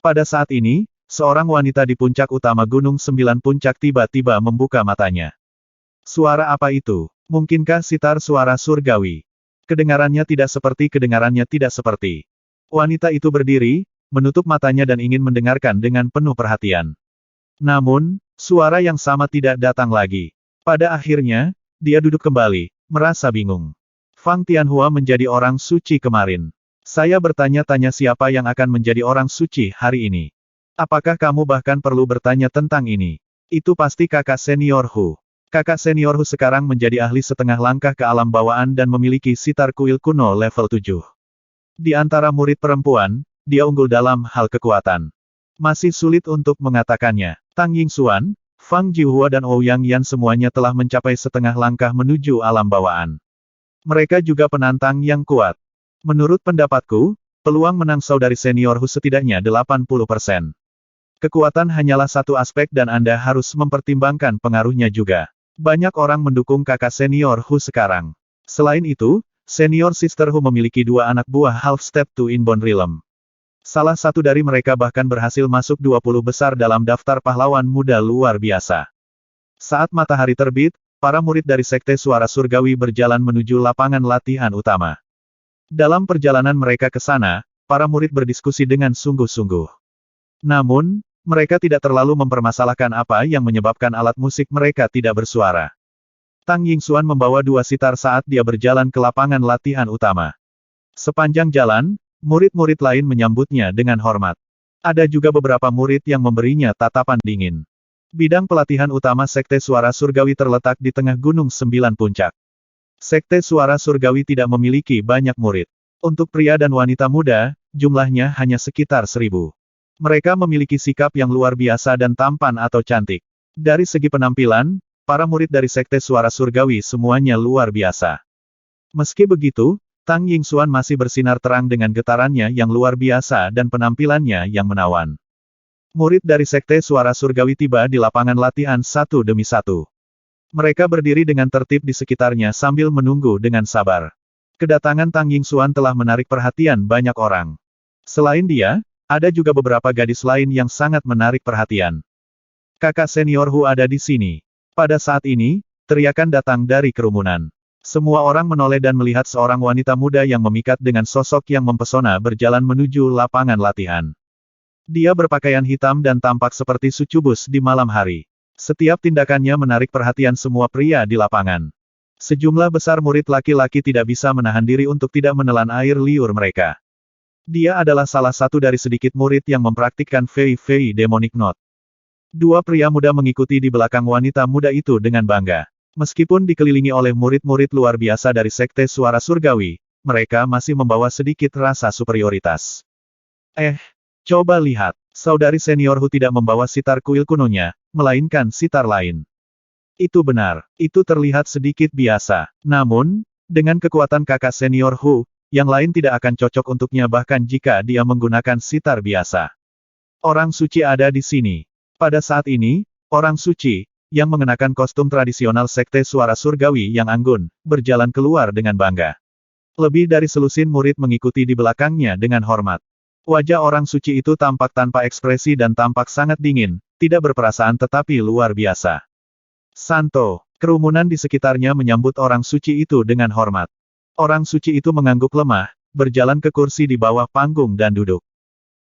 Pada saat ini, seorang wanita di puncak utama Gunung Sembilan Puncak tiba-tiba membuka matanya. Suara apa itu? Mungkinkah sitar suara surgawi? Kedengarannya tidak seperti kedengarannya tidak seperti. Wanita itu berdiri, menutup matanya dan ingin mendengarkan dengan penuh perhatian. Namun, suara yang sama tidak datang lagi. Pada akhirnya, dia duduk kembali, merasa bingung. Fang Tianhua menjadi orang suci kemarin. Saya bertanya-tanya siapa yang akan menjadi orang suci hari ini. Apakah kamu bahkan perlu bertanya tentang ini? Itu pasti kakak senior Hu. Kakak senior Hu sekarang menjadi ahli setengah langkah ke alam bawaan dan memiliki sitar kuil kuno level 7. Di antara murid perempuan, dia unggul dalam hal kekuatan. Masih sulit untuk mengatakannya. Tang Yingxuan, Fang Jiuhua dan Ouyang Yan semuanya telah mencapai setengah langkah menuju alam bawaan. Mereka juga penantang yang kuat. Menurut pendapatku, peluang menang saudari senior Hu setidaknya 80%. Kekuatan hanyalah satu aspek dan Anda harus mempertimbangkan pengaruhnya juga. Banyak orang mendukung kakak senior Hu sekarang. Selain itu, senior sister Hu memiliki 2 anak buah half step to Inborn Realm. Salah satu dari mereka bahkan berhasil masuk 20 besar dalam daftar pahlawan muda luar biasa. Saat matahari terbit, para murid dari Sekte Suara Surgawi berjalan menuju lapangan latihan utama. Dalam perjalanan mereka ke sana, para murid berdiskusi dengan sungguh-sungguh. Namun, mereka tidak terlalu mempermasalahkan apa yang menyebabkan alat musik mereka tidak bersuara. Tang Yingxuan membawa 2 sitar saat dia berjalan ke lapangan latihan utama. Sepanjang jalan, murid-murid lain menyambutnya dengan hormat. Ada juga beberapa murid yang memberinya tatapan dingin. Bidang pelatihan utama Sekte Suara Surgawi terletak di tengah Gunung Sembilan Puncak. Sekte Suara Surgawi tidak memiliki banyak murid. Untuk pria dan wanita muda, jumlahnya hanya sekitar 1000. Mereka memiliki sikap yang luar biasa dan tampan atau cantik. Dari segi penampilan, para murid dari Sekte Suara Surgawi semuanya luar biasa. Meski begitu, Tang Yingxuan masih bersinar terang dengan getarannya yang luar biasa dan penampilannya yang menawan. Murid dari Sekte Suara Surgawi tiba di lapangan latihan satu demi satu. Mereka berdiri dengan tertib di sekitarnya sambil menunggu dengan sabar. Kedatangan Tang Yingxuan telah menarik perhatian banyak orang. Selain dia, ada juga beberapa gadis lain yang sangat menarik perhatian. Kakak senior Hu ada di sini. Pada saat ini, teriakan datang dari kerumunan. Semua orang menoleh dan melihat seorang wanita muda yang memikat dengan sosok yang mempesona berjalan menuju lapangan latihan. Dia berpakaian hitam dan tampak seperti sucubus di malam hari. Setiap tindakannya menarik perhatian semua pria di lapangan. Sejumlah besar murid laki-laki tidak bisa menahan diri untuk tidak menelan air liur mereka. Dia adalah salah satu dari sedikit murid yang mempraktikkan Fei Fei Demonic Knot. 2 pria muda mengikuti di belakang wanita muda itu dengan bangga. Meskipun dikelilingi oleh murid-murid luar biasa dari Sekte Suara Surgawi, mereka masih membawa sedikit rasa superioritas. Coba lihat, saudari senior Hu tidak membawa sitar kuil kunonya, melainkan sitar lain. Itu benar, itu terlihat sedikit biasa. Namun, dengan kekuatan kakak senior Hu, yang lain tidak akan cocok untuknya bahkan jika dia menggunakan sitar biasa. Orang suci ada di sini. Pada saat ini, orang suci, yang mengenakan kostum tradisional Sekte Suara Surgawi yang anggun, berjalan keluar dengan bangga. Lebih dari selusin murid mengikuti di belakangnya dengan hormat. Wajah orang suci itu tampak tanpa ekspresi dan tampak sangat dingin, tidak berperasaan tetapi luar biasa. Santo, kerumunan di sekitarnya menyambut orang suci itu dengan hormat. Orang suci itu mengangguk lemah, berjalan ke kursi di bawah panggung dan duduk.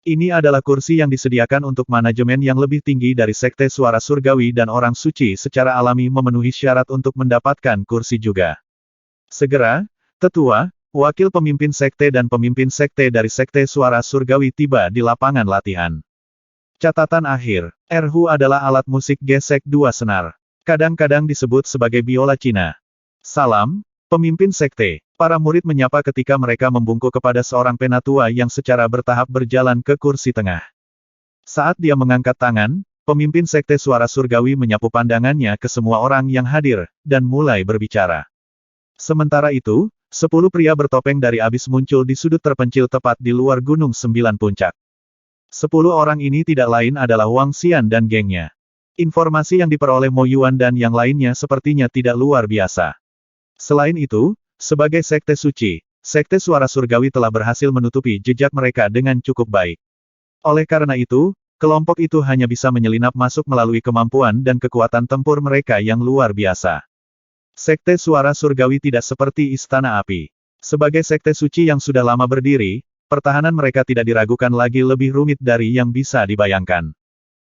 Ini adalah kursi yang disediakan untuk manajemen yang lebih tinggi dari Sekte Suara Surgawi dan orang suci secara alami memenuhi syarat untuk mendapatkan kursi juga. Segera, tetua, wakil pemimpin sekte dan pemimpin sekte dari Sekte Suara Surgawi tiba di lapangan latihan. Catatan akhir, erhu adalah alat musik gesek 2 senar. Kadang-kadang disebut sebagai biola Cina. Salam, pemimpin sekte. Para murid menyapa ketika mereka membungkuk kepada seorang penatua yang secara bertahap berjalan ke kursi tengah. Saat dia mengangkat tangan, pemimpin Sekte Suara Surgawi menyapu pandangannya ke semua orang yang hadir, dan mulai berbicara. Sementara itu, 10 pria bertopeng dari abis muncul di sudut terpencil tepat di luar Gunung 9 Puncak. 10 orang ini tidak lain adalah Wang Xian dan gengnya. Informasi yang diperoleh Mo Yuan dan yang lainnya sepertinya tidak luar biasa. Selain itu, sebagai Sekte Suci, Sekte Suara Surgawi telah berhasil menutupi jejak mereka dengan cukup baik. Oleh karena itu, kelompok itu hanya bisa menyelinap masuk melalui kemampuan dan kekuatan tempur mereka yang luar biasa. Sekte Suara Surgawi tidak seperti Istana Api. Sebagai sekte suci yang sudah lama berdiri, pertahanan mereka tidak diragukan lagi lebih rumit dari yang bisa dibayangkan.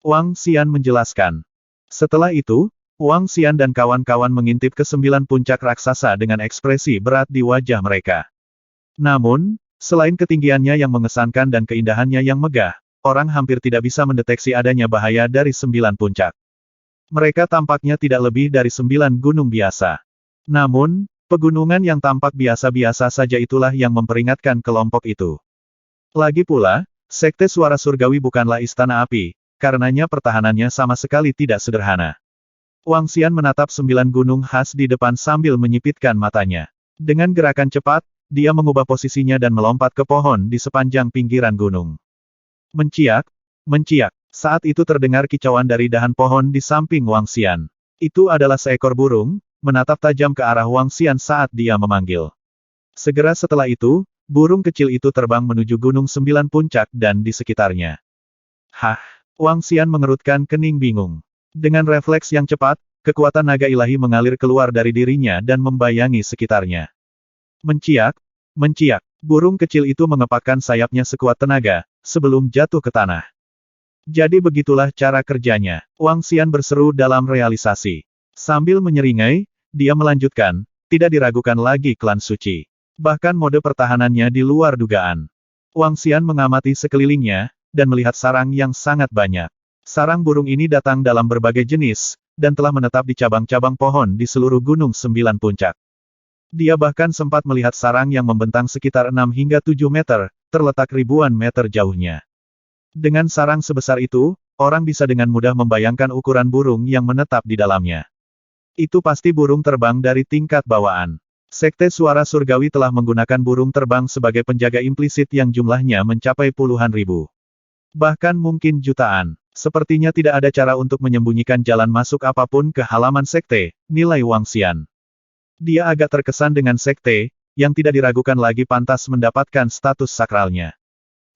Wang Xian menjelaskan. Setelah itu, Wang Xian dan kawan-kawan mengintip ke 9 puncak raksasa dengan ekspresi berat di wajah mereka. Namun, selain ketinggiannya yang mengesankan dan keindahannya yang megah, orang hampir tidak bisa mendeteksi adanya bahaya dari 9 puncak. Mereka tampaknya tidak lebih dari 9 gunung biasa. Namun, pegunungan yang tampak biasa-biasa saja itulah yang memperingatkan kelompok itu. Lagi pula, Sekte Suara Surgawi bukanlah Istana Api, karenanya pertahanannya sama sekali tidak sederhana. Wang Xian menatap 9 gunung khas di depan sambil menyipitkan matanya. Dengan gerakan cepat, dia mengubah posisinya dan melompat ke pohon di sepanjang pinggiran gunung. Menciak, menciak. Saat itu terdengar kicauan dari dahan pohon di samping Wang Xian. Itu adalah seekor burung, menatap tajam ke arah Wang Xian saat dia memanggil. Segera setelah itu, burung kecil itu terbang menuju Gunung 9 Puncak dan di sekitarnya. Hah! Wang Xian mengerutkan kening bingung. Dengan refleks yang cepat, kekuatan naga ilahi mengalir keluar dari dirinya dan membayangi sekitarnya. Menciak, menciak. Burung kecil itu mengepakkan sayapnya sekuat tenaga, sebelum jatuh ke tanah. Jadi begitulah cara kerjanya. Wang Xian berseru dalam realisasi. Sambil menyeringai, dia melanjutkan, tidak diragukan lagi klan suci. Bahkan mode pertahanannya di luar dugaan. Wang Xian mengamati sekelilingnya, dan melihat sarang yang sangat banyak. Sarang burung ini datang dalam berbagai jenis, dan telah menetap di cabang-cabang pohon di seluruh Gunung 9 Puncak. Dia bahkan sempat melihat sarang yang membentang sekitar 6 hingga 7 meter, terletak ribuan meter jauhnya. Dengan sarang sebesar itu, orang bisa dengan mudah membayangkan ukuran burung yang menetap di dalamnya. Itu pasti burung terbang dari tingkat bawaan. Sekte Suara Surgawi telah menggunakan burung terbang sebagai penjaga implisit yang jumlahnya mencapai puluhan ribu. Bahkan mungkin jutaan. Sepertinya tidak ada cara untuk menyembunyikan jalan masuk apapun ke halaman sekte, nilai Wang Xian. Dia agak terkesan dengan sekte, yang tidak diragukan lagi pantas mendapatkan status sakralnya.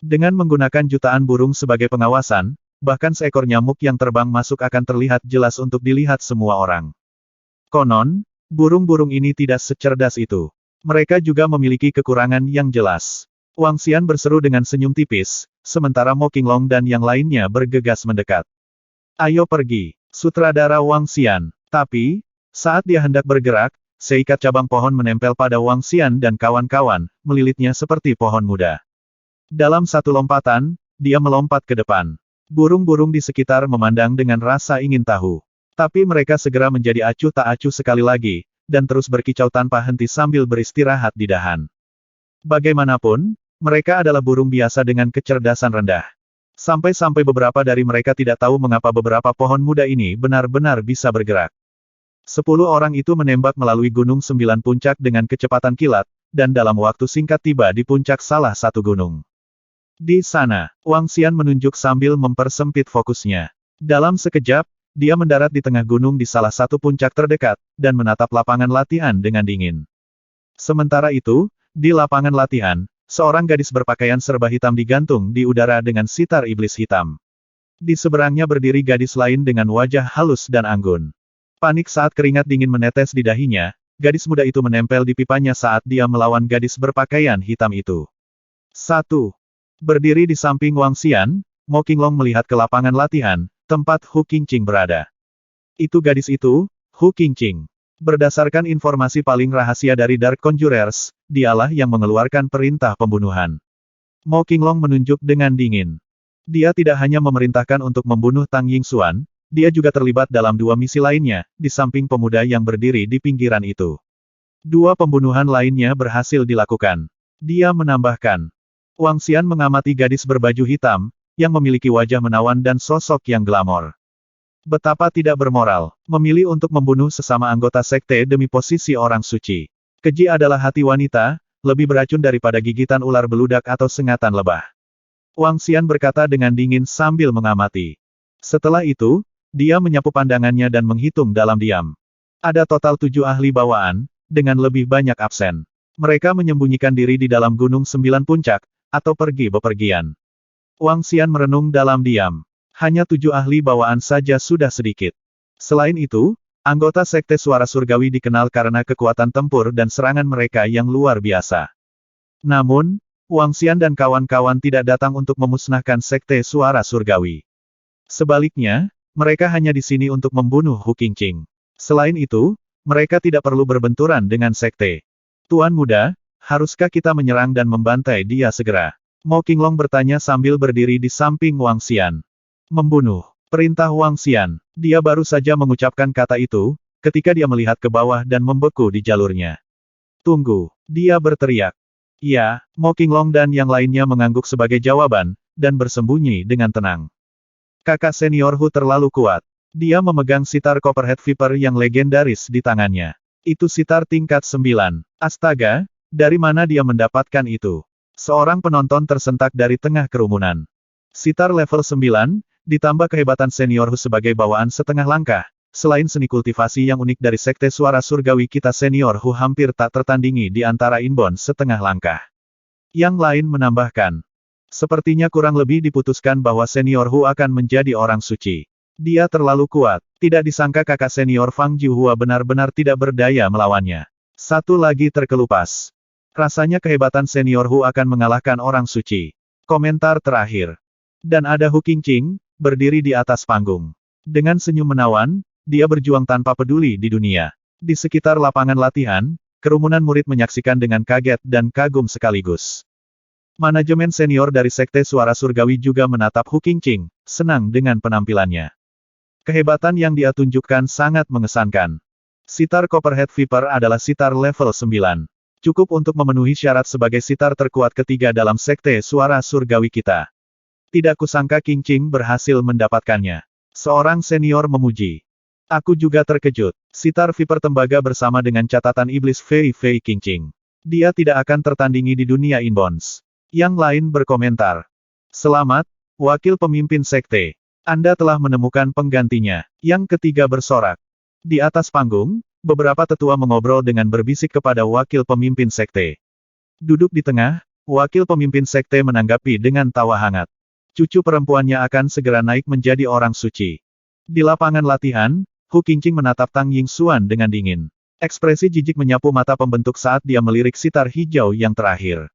Dengan menggunakan jutaan burung sebagai pengawasan, bahkan seekor nyamuk yang terbang masuk akan terlihat jelas untuk dilihat semua orang. Konon, burung-burung ini tidak secerdas itu. Mereka juga memiliki kekurangan yang jelas. Wang Xian berseru dengan senyum tipis, sementara Mo Qinglong dan yang lainnya bergegas mendekat. Ayo pergi, sutradara Wang Xian. Tapi, saat dia hendak bergerak, seikat cabang pohon menempel pada Wang Xian dan kawan-kawan, melilitnya seperti pohon muda. Dalam satu lompatan, dia melompat ke depan. Burung-burung di sekitar memandang dengan rasa ingin tahu. Tapi mereka segera menjadi acuh tak acuh sekali lagi, dan terus berkicau tanpa henti sambil beristirahat di dahan. Bagaimanapun, mereka adalah burung biasa dengan kecerdasan rendah. Sampai-sampai beberapa dari mereka tidak tahu mengapa beberapa pohon muda ini benar-benar bisa bergerak. 10 orang itu menembak melalui Gunung 9 Puncak dengan kecepatan kilat, dan dalam waktu singkat tiba di puncak salah satu gunung. Di sana, Wang Xian menunjuk sambil mempersempit fokusnya. Dalam sekejap, dia mendarat di tengah gunung di salah satu puncak terdekat, dan menatap lapangan latihan dengan dingin. Sementara itu, di lapangan latihan, seorang gadis berpakaian serba hitam digantung di udara dengan sitar iblis hitam. Di seberangnya berdiri gadis lain dengan wajah halus dan anggun. Panik saat keringat dingin menetes di dahinya, gadis muda itu menempel di pipanya saat dia melawan gadis berpakaian hitam itu. 1. Berdiri di samping Wang Xian, Mo Qinglong melihat ke lapangan latihan, tempat Hu Qingqing berada. Itu gadis itu, Hu Qingqing. Berdasarkan informasi paling rahasia dari Dark Conjurers, dialah yang mengeluarkan perintah pembunuhan. Mo Qinglong menunjuk dengan dingin. Dia tidak hanya memerintahkan untuk membunuh Tang Yingxuan, dia juga terlibat dalam 2 misi lainnya, di samping pemuda yang berdiri di pinggiran itu. 2 pembunuhan lainnya berhasil dilakukan. Dia menambahkan. Wang Xian mengamati gadis berbaju hitam, yang memiliki wajah menawan dan sosok yang glamor. Betapa tidak bermoral, memilih untuk membunuh sesama anggota sekte demi posisi orang suci. Keji adalah hati wanita, lebih beracun daripada gigitan ular beludak atau sengatan lebah. Wang Xian berkata dengan dingin sambil mengamati. Setelah itu, dia menyapu pandangannya dan menghitung dalam diam. Ada total 7 ahli bawaan, dengan lebih banyak absen. Mereka menyembunyikan diri di dalam Gunung 9 Puncak, atau pergi bepergian. Wang Xian merenung dalam diam. Hanya 7 ahli bawaan saja sudah sedikit. Selain itu, anggota Sekte Suara Surgawi dikenal karena kekuatan tempur dan serangan mereka yang luar biasa. Namun, Wang Xian dan kawan-kawan tidak datang untuk memusnahkan Sekte Suara Surgawi. Sebaliknya, mereka hanya di sini untuk membunuh Hu Qingqing. Selain itu, mereka tidak perlu berbenturan dengan Sekte. Tuan Muda, haruskah kita menyerang dan membantai dia segera? Mo Qinglong bertanya sambil berdiri di samping Wang Xian. Membunuh. Perintah Wang Xian. Dia baru saja mengucapkan kata itu, ketika dia melihat ke bawah dan membeku di jalurnya. Tunggu. Dia berteriak. Ya, Mo Qinglong dan yang lainnya mengangguk sebagai jawaban, dan bersembunyi dengan tenang. Kakak senior Hu terlalu kuat. Dia memegang sitar Copperhead Viper yang legendaris di tangannya. Itu sitar tingkat 9. Astaga, dari mana dia mendapatkan itu? Seorang penonton tersentak dari tengah kerumunan. Sitar level 9, ditambah kehebatan senior Hu sebagai bawaan setengah langkah, selain seni kultivasi yang unik dari Sekte Suara Surgawi kita senior Hu hampir tak tertandingi di antara inbound setengah langkah. Yang lain menambahkan. Sepertinya kurang lebih diputuskan bahwa senior Hu akan menjadi orang suci. Dia terlalu kuat, tidak disangka kakak senior Fang Jiuhua benar-benar tidak berdaya melawannya. Satu lagi terkelupas. Rasanya kehebatan senior Hu akan mengalahkan orang suci. Komentar terakhir. Dan ada Hu Qingqing, berdiri di atas panggung. Dengan senyum menawan, dia berjuang tanpa peduli di dunia. Di sekitar lapangan latihan, kerumunan murid menyaksikan dengan kaget dan kagum sekaligus. Manajemen senior dari Sekte Suara Surgawi juga menatap Hu Qingqing, senang dengan penampilannya. Kehebatan yang dia tunjukkan sangat mengesankan. Sitar Copperhead Viper adalah sitar level 9. Cukup untuk memenuhi syarat sebagai sitar terkuat ketiga dalam Sekte Suara Surgawi kita. Tidak kusangka Qingqing berhasil mendapatkannya. Seorang senior memuji. Aku juga terkejut. Sitar Viper tembaga bersama dengan catatan iblis Fei Fei Qingqing. Dia tidak akan tertandingi di dunia inbounds. Yang lain berkomentar. Selamat, wakil pemimpin sekte. Anda telah menemukan penggantinya. Yang ketiga bersorak. Di atas panggung, beberapa tetua mengobrol dengan berbisik kepada wakil pemimpin sekte. Duduk di tengah, wakil pemimpin sekte menanggapi dengan tawa hangat. Cucu perempuannya akan segera naik menjadi orang suci. Di lapangan latihan, Hu Qingqing menatap Tang Yingxuan dengan dingin. Ekspresi jijik menyapu mata pembentuk saat dia melirik sitar hijau yang terakhir.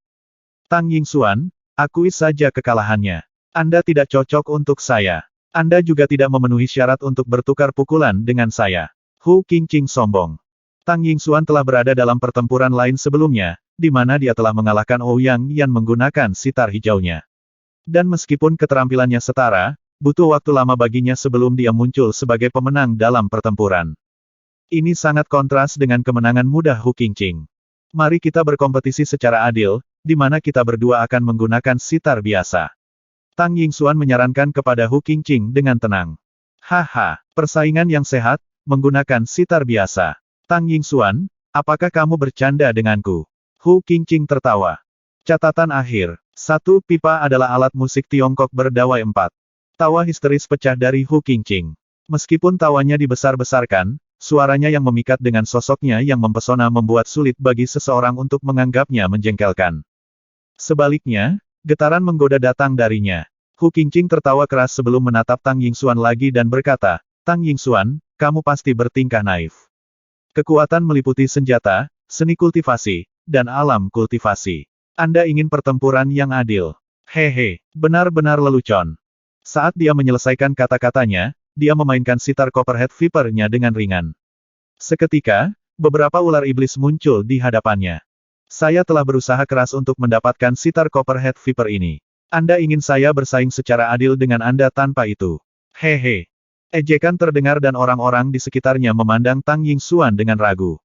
Tang Yingxuan, akui saja kekalahannya. Anda tidak cocok untuk saya. Anda juga tidak memenuhi syarat untuk bertukar pukulan dengan saya. Hu Qingqing sombong. Tang Yingxuan telah berada dalam pertempuran lain sebelumnya, di mana dia telah mengalahkan Ouyang Yan menggunakan sitar hijaunya. Dan meskipun keterampilannya setara, butuh waktu lama baginya sebelum dia muncul sebagai pemenang dalam pertempuran. Ini sangat kontras dengan kemenangan mudah Hu Qingqing. Mari kita berkompetisi secara adil, di mana kita berdua akan menggunakan sitar biasa. Tang Yingxuan menyarankan kepada Hu Qingqing dengan tenang. Haha, persaingan yang sehat, menggunakan sitar biasa. Tang Yingxuan, apakah kamu bercanda denganku? Hu Qingqing tertawa. Catatan akhir. 1. Pipa adalah alat musik Tiongkok berdawai 4. Tawa histeris pecah dari Hu Qingqing. Meskipun tawanya dibesar-besarkan, suaranya yang memikat dengan sosoknya yang mempesona membuat sulit bagi seseorang untuk menganggapnya menjengkelkan. Sebaliknya, getaran menggoda datang darinya. Hu Qingqing tertawa keras sebelum menatap Tang Yingxuan lagi dan berkata, Tang Yingxuan, kamu pasti bertingkah naif. Kekuatan meliputi senjata, seni kultivasi, dan alam kultivasi. Anda ingin pertempuran yang adil. Hehe, benar-benar lelucon. Saat dia menyelesaikan kata-katanya, dia memainkan sitar Copperhead Viper-nya dengan ringan. Seketika, beberapa ular iblis muncul di hadapannya. Saya telah berusaha keras untuk mendapatkan sitar Copperhead Viper ini. Anda ingin saya bersaing secara adil dengan Anda tanpa itu. Hehe. Ejekan terdengar dan orang-orang di sekitarnya memandang Tang Yingxuan dengan ragu.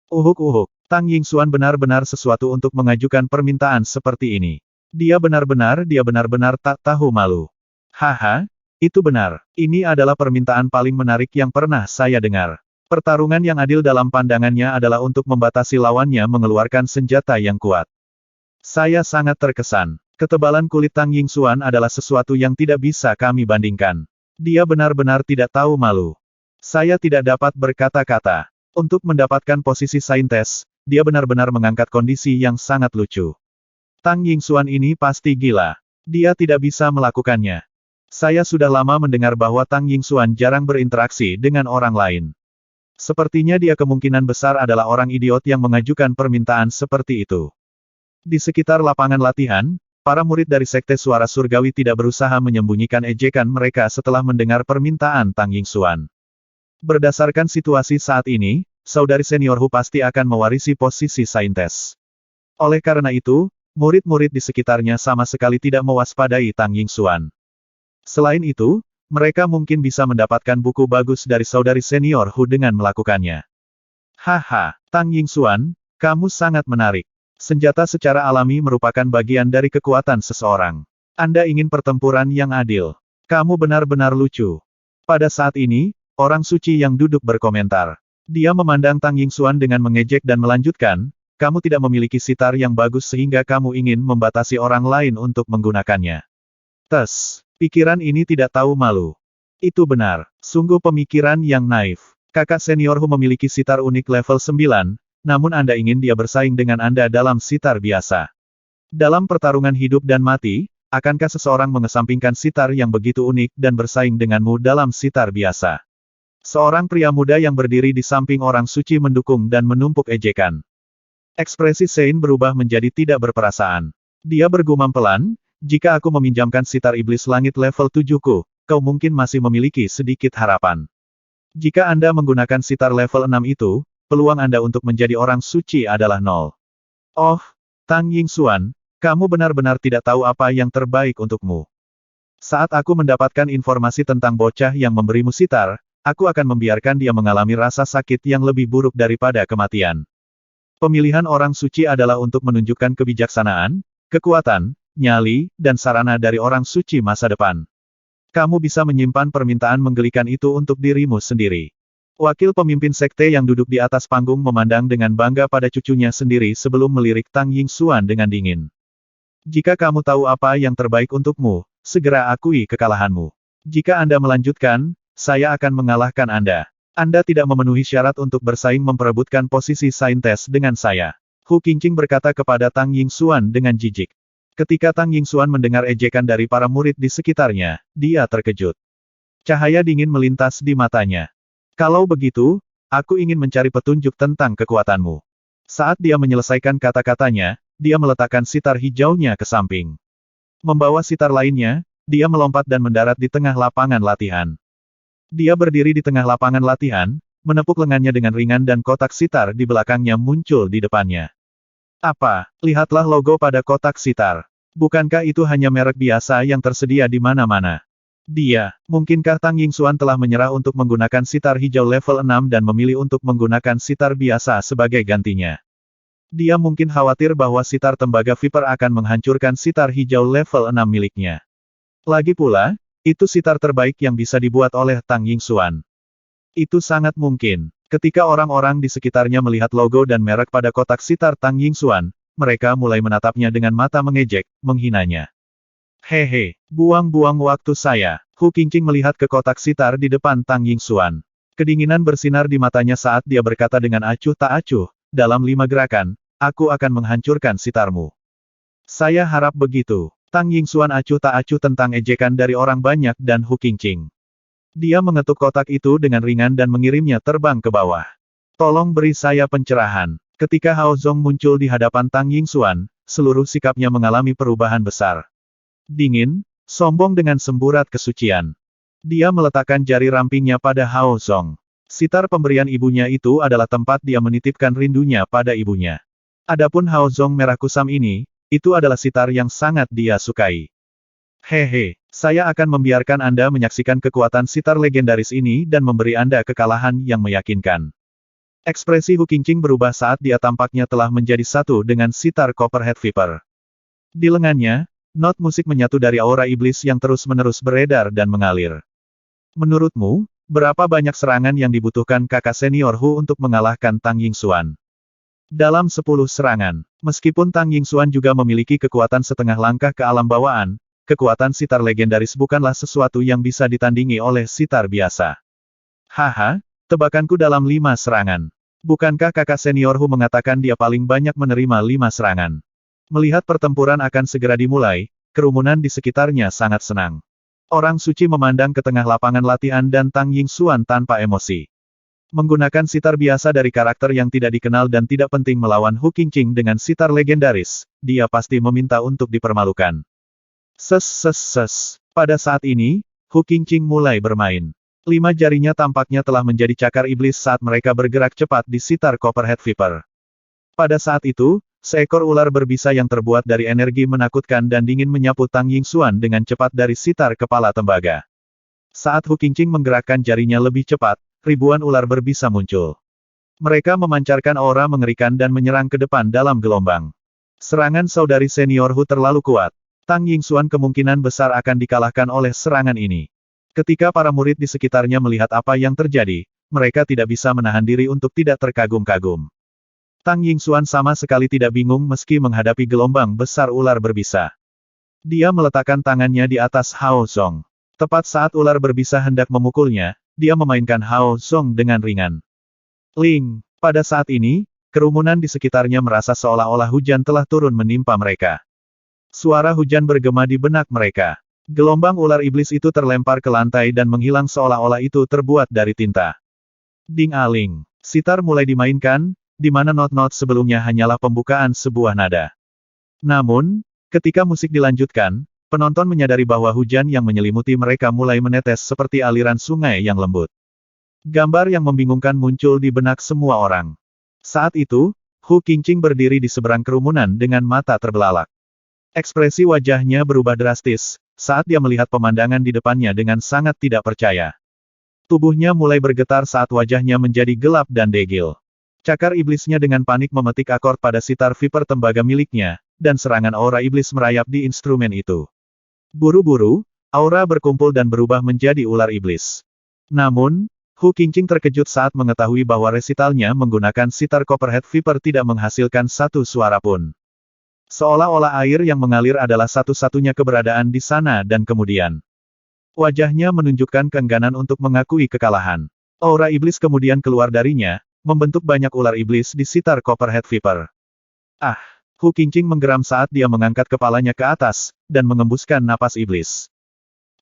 Uhuk-uhuk. Tang Yingxuan benar-benar sesuatu untuk mengajukan permintaan seperti ini. Dia benar-benar tak tahu malu. Haha, Itu benar. Ini adalah permintaan paling menarik yang pernah saya dengar. Pertarungan yang adil dalam pandangannya adalah untuk membatasi lawannya mengeluarkan senjata yang kuat. Saya sangat terkesan. Ketebalan kulit Tang Yingxuan adalah sesuatu yang tidak bisa kami bandingkan. Dia benar-benar tidak tahu malu. Saya tidak dapat berkata-kata. Untuk mendapatkan posisi saintes, dia benar-benar mengangkat kondisi yang sangat lucu. Tang Yingxuan ini pasti gila. Dia tidak bisa melakukannya. Saya sudah lama mendengar bahwa Tang Yingxuan jarang berinteraksi dengan orang lain. Sepertinya dia kemungkinan besar adalah orang idiot yang mengajukan permintaan seperti itu. Di sekitar lapangan latihan, para murid dari Sekte Suara Surgawi tidak berusaha menyembunyikan ejekan mereka setelah mendengar permintaan Tang Yingxuan. Berdasarkan situasi saat ini, saudari senior Hu pasti akan mewarisi posisi saintes. Oleh karena itu, murid-murid di sekitarnya sama sekali tidak mewaspadai Tang Yingxuan. Selain itu, mereka mungkin bisa mendapatkan buku bagus dari saudari senior Hu dengan melakukannya. Haha, Tang Yingxuan, kamu sangat menarik. Senjata secara alami merupakan bagian dari kekuatan seseorang. Anda ingin pertempuran yang adil. Kamu benar-benar lucu. Pada saat ini, orang suci yang duduk berkomentar. Dia memandang Tang Yingxuan dengan mengejek dan melanjutkan, kamu tidak memiliki sitar yang bagus sehingga kamu ingin membatasi orang lain untuk menggunakannya. Tes. Pikiran ini tidak tahu malu. Itu benar. Sungguh pemikiran yang naif. Kakak senior Hu memiliki sitar unik level 9, namun Anda ingin dia bersaing dengan Anda dalam sitar biasa. Dalam pertarungan hidup dan mati, akankah seseorang mengesampingkan sitar yang begitu unik dan bersaing denganmu dalam sitar biasa? Seorang pria muda yang berdiri di samping orang suci mendukung dan menumpuk ejekan. Ekspresi Sein berubah menjadi tidak berperasaan. Dia bergumam pelan, jika aku meminjamkan sitar iblis langit level 7-ku, kau mungkin masih memiliki sedikit harapan. Jika Anda menggunakan sitar level 6 itu, peluang Anda untuk menjadi orang suci adalah 0. Oh, Tang Yingxuan, kamu benar-benar tidak tahu apa yang terbaik untukmu. Saat aku mendapatkan informasi tentang bocah yang memberimu sitar, aku akan membiarkan dia mengalami rasa sakit yang lebih buruk daripada kematian. Pemilihan orang suci adalah untuk menunjukkan kebijaksanaan, kekuatan, nyali, dan sarana dari orang suci masa depan. Kamu bisa menyimpan permintaan menggelikan itu untuk dirimu sendiri. Wakil pemimpin sekte yang duduk di atas panggung memandang dengan bangga pada cucunya sendiri sebelum melirik Tang Yingxuan dengan dingin. Jika kamu tahu apa yang terbaik untukmu, segera akui kekalahanmu. Jika Anda melanjutkan, saya akan mengalahkan Anda. Anda tidak memenuhi syarat untuk bersaing memperebutkan posisi saintes dengan saya. Hu Qingqing berkata kepada Tang Yingxuan dengan jijik. Ketika Tang Yingxuan mendengar ejekan dari para murid di sekitarnya, dia terkejut. Cahaya dingin melintas di matanya. Kalau begitu, aku ingin mencari petunjuk tentang kekuatanmu. Saat dia menyelesaikan kata-katanya, dia meletakkan sitar hijaunya ke samping. Membawa sitar lainnya, dia melompat dan mendarat di tengah lapangan latihan. Dia berdiri di tengah lapangan latihan, menepuk lengannya dengan ringan dan kotak sitar di belakangnya muncul di depannya. Apa? Lihatlah logo pada kotak sitar. Bukankah itu hanya merek biasa yang tersedia di mana-mana? Mungkinkah Tang Yingxuan telah menyerah untuk menggunakan sitar hijau level 6 dan memilih untuk menggunakan sitar biasa sebagai gantinya? Dia mungkin khawatir bahwa sitar tembaga Viper akan menghancurkan sitar hijau level 6 miliknya. Lagi pula, itu sitar terbaik yang bisa dibuat oleh Tang Yingxuan. Itu sangat mungkin. Ketika orang-orang di sekitarnya melihat logo dan merek pada kotak sitar Tang Yingxuan, mereka mulai menatapnya dengan mata mengejek, menghinanya. Hehe, buang-buang waktu saya. Hu Qingqing melihat ke kotak sitar di depan Tang Yingxuan. Kedinginan bersinar di matanya saat dia berkata dengan acuh tak acuh, dalam 5 gerakan, aku akan menghancurkan sitarmu. Saya harap begitu. Tang Yingxuan acuh tak acuh tentang ejekan dari orang banyak dan Hu Qingqing. Dia mengetuk kotak itu dengan ringan dan mengirimnya terbang ke bawah. Tolong beri saya pencerahan. Ketika Hao Zong muncul di hadapan Tang Yingxuan, seluruh sikapnya mengalami perubahan besar. Dingin, sombong dengan semburat kesucian. Dia meletakkan jari rampingnya pada Hao Zong. Sitar pemberian ibunya itu adalah tempat dia menitipkan rindunya pada ibunya. Adapun Hao Zong merah kusam ini, itu adalah sitar yang sangat dia sukai. Hehe, saya akan membiarkan Anda menyaksikan kekuatan sitar legendaris ini dan memberi Anda kekalahan yang meyakinkan. Ekspresi Hu Qingqing berubah saat dia tampaknya telah menjadi satu dengan sitar Copperhead Viper. Di lengannya, Not musik menyatu dari aura iblis yang terus-menerus beredar dan mengalir. Menurutmu, berapa banyak serangan yang dibutuhkan kakak senior Hu untuk mengalahkan Tang Yingxuan? Dalam 10 serangan, meskipun Tang Yingxuan juga memiliki kekuatan setengah langkah ke alam bawaan, kekuatan sitar legendaris bukanlah sesuatu yang bisa ditandingi oleh sitar biasa. Haha, tebakanku dalam 5 serangan. Bukankah kakak senior Hu mengatakan dia paling banyak menerima 5 serangan? Melihat pertempuran akan segera dimulai, kerumunan di sekitarnya sangat senang. Orang suci memandang ke tengah lapangan latihan dan Tang Yingxuan tanpa emosi. Menggunakan sitar biasa dari karakter yang tidak dikenal dan tidak penting melawan Hu Qingqing dengan sitar legendaris, dia pasti meminta untuk dipermalukan. Pada saat ini, Hu Qingqing mulai bermain. 5 jarinya tampaknya telah menjadi cakar iblis saat mereka bergerak cepat di sitar Copperhead Viper. Pada saat itu, seekor ular berbisa yang terbuat dari energi menakutkan dan dingin menyapu Tang Yingxuan dengan cepat dari sitar kepala tembaga. Saat Hu Qingqing menggerakkan jarinya lebih cepat, ribuan ular berbisa muncul. Mereka memancarkan aura mengerikan dan menyerang ke depan dalam gelombang. Serangan saudari senior Hu terlalu kuat. Tang Yingxuan kemungkinan besar akan dikalahkan oleh serangan ini. Ketika para murid di sekitarnya melihat apa yang terjadi, mereka tidak bisa menahan diri untuk tidak terkagum-kagum. Tang Yingxuan sama sekali tidak bingung meski menghadapi gelombang besar ular berbisa. Dia meletakkan tangannya di atas Hao Zong. Tepat saat ular berbisa hendak memukulnya, dia memainkan Hao Zong dengan ringan. Ling, pada saat ini, kerumunan di sekitarnya merasa seolah-olah hujan telah turun menimpa mereka. Suara hujan bergema di benak mereka. Gelombang ular iblis itu terlempar ke lantai dan menghilang seolah-olah itu terbuat dari tinta. Ding-aling, sitar mulai dimainkan, di mana not-not sebelumnya hanyalah pembukaan sebuah nada. Namun, ketika musik dilanjutkan, penonton menyadari bahwa hujan yang menyelimuti mereka mulai menetes seperti aliran sungai yang lembut. Gambar yang membingungkan muncul di benak semua orang. Saat itu, Hu Qingqing berdiri di seberang kerumunan dengan mata terbelalak. Ekspresi wajahnya berubah drastis, saat dia melihat pemandangan di depannya dengan sangat tidak percaya. Tubuhnya mulai bergetar saat wajahnya menjadi gelap dan degil. Cakar iblisnya dengan panik memetik akord pada sitar Viper tembaga miliknya, dan serangan aura iblis merayap di instrumen itu. Buru-buru, aura berkumpul dan berubah menjadi ular iblis. Namun, Hu Qingqing terkejut saat mengetahui bahwa resitalnya menggunakan sitar Copperhead Viper tidak menghasilkan satu suara pun. Seolah-olah air yang mengalir adalah satu-satunya keberadaan di sana dan kemudian. Wajahnya menunjukkan keengganan untuk mengakui kekalahan. Aura iblis kemudian keluar darinya, membentuk banyak ular iblis di sitar Copperhead Viper. Ah! Hu Qingqing menggeram saat dia mengangkat kepalanya ke atas, dan mengembuskan napas iblis.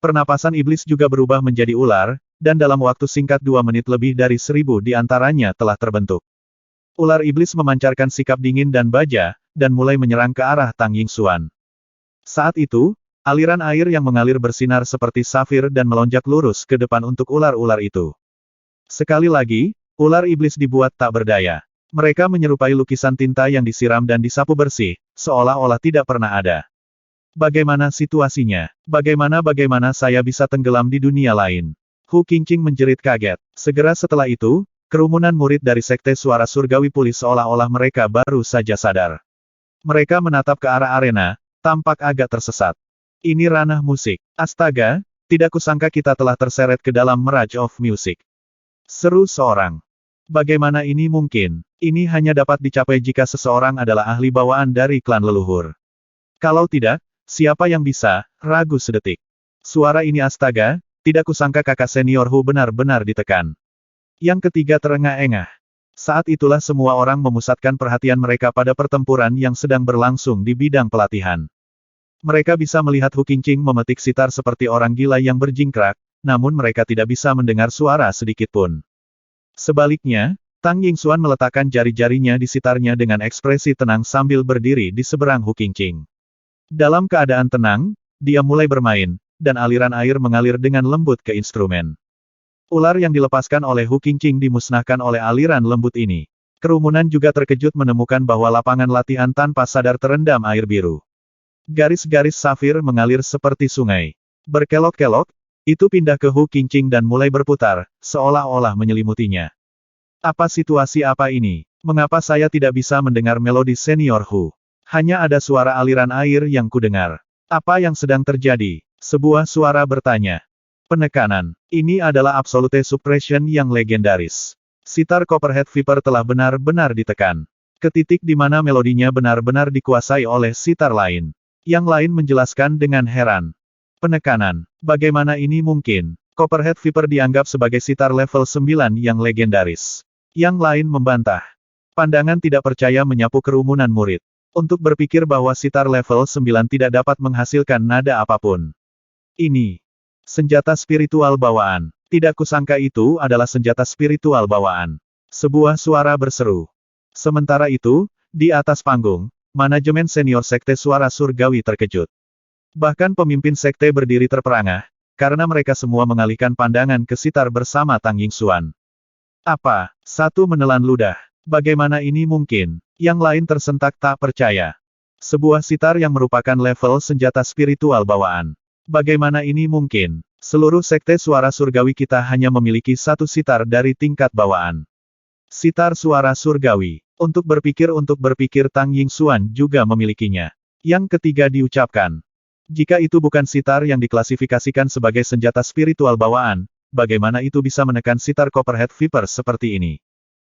Pernapasan iblis juga berubah menjadi ular, dan dalam waktu singkat 2 menit lebih dari 1000 di antaranya telah terbentuk. Ular iblis memancarkan sikap dingin dan baja, dan mulai menyerang ke arah Tang Yingxuan. Saat itu, aliran air yang mengalir bersinar seperti safir dan melonjak lurus ke depan untuk ular-ular itu. Sekali lagi, ular iblis dibuat tak berdaya. Mereka menyerupai lukisan tinta yang disiram dan disapu bersih, seolah-olah tidak pernah ada. Bagaimana situasinya? Bagaimana saya bisa tenggelam di dunia lain? Hu Qingqing menjerit kaget. Segera setelah itu, kerumunan murid dari Sekte Suara Surgawi pulih seolah-olah mereka baru saja sadar. Mereka menatap ke arah arena, tampak agak tersesat. Ini ranah musik. Astaga, tidak kusangka kita telah terseret ke dalam Mirage of Music. Seru seorang. Bagaimana ini mungkin? Ini hanya dapat dicapai jika seseorang adalah ahli bawaan dari klan leluhur. Kalau tidak, siapa yang bisa? Ragu sedetik. Suara ini astaga, tidak kusangka kakak senior Hu benar-benar ditekan. Yang ketiga terengah-engah. Saat itulah semua orang memusatkan perhatian mereka pada pertempuran yang sedang berlangsung di bidang pelatihan. Mereka bisa melihat Hu Qingqing memetik sitar seperti orang gila yang berjingkrak, namun mereka tidak bisa mendengar suara sedikit pun. Sebaliknya, Tang Yingxuan meletakkan jari-jarinya di sitarnya dengan ekspresi tenang sambil berdiri di seberang Hu Qingqing. Dalam keadaan tenang, dia mulai bermain, dan aliran air mengalir dengan lembut ke instrumen. Ular yang dilepaskan oleh Hu Qingqing dimusnahkan oleh aliran lembut ini. Kerumunan juga terkejut menemukan bahwa lapangan latihan tanpa sadar terendam air biru. Garis-garis safir mengalir seperti sungai. Berkelok-kelok, itu pindah ke Hu Qingqing dan mulai berputar, seolah-olah menyelimutinya. Apa situasi apa ini? Mengapa saya tidak bisa mendengar melodi senior Hu? Hanya ada suara aliran air yang kudengar. Apa yang sedang terjadi? Sebuah suara bertanya. Penekanan. Ini adalah Absolute Suppression yang legendaris. Sitar Copperhead Viper telah benar-benar ditekan. Ke titik di mana melodinya benar-benar dikuasai oleh sitar lain. Yang lain menjelaskan dengan heran. Penekanan. Bagaimana ini mungkin? Copperhead Viper dianggap sebagai sitar level 9 yang legendaris. Yang lain membantah. Pandangan tidak percaya menyapu kerumunan murid. Untuk berpikir bahwa sitar level 9 tidak dapat menghasilkan nada apapun. Ini. Senjata spiritual bawaan. Tidak kusangka itu adalah senjata spiritual bawaan. Sebuah suara berseru. Sementara itu, di atas panggung, manajemen senior Sekte Suara Surgawi terkejut. Bahkan pemimpin sekte berdiri terperangah, karena mereka semua mengalihkan pandangan ke sitar bersama Tang Yingxuan. Apa? Satu menelan ludah. Bagaimana ini mungkin? Yang lain tersentak tak percaya. Sebuah sitar yang merupakan level senjata spiritual bawaan. Bagaimana ini mungkin? Seluruh sekte suara surgawi kita hanya memiliki satu sitar dari tingkat bawaan. Sitar suara surgawi. Untuk berpikir Tang Yingxuan juga memilikinya. Yang ketiga diucapkan. Jika itu bukan sitar yang diklasifikasikan sebagai senjata spiritual bawaan, bagaimana itu bisa menekan sitar Copperhead Viper seperti ini?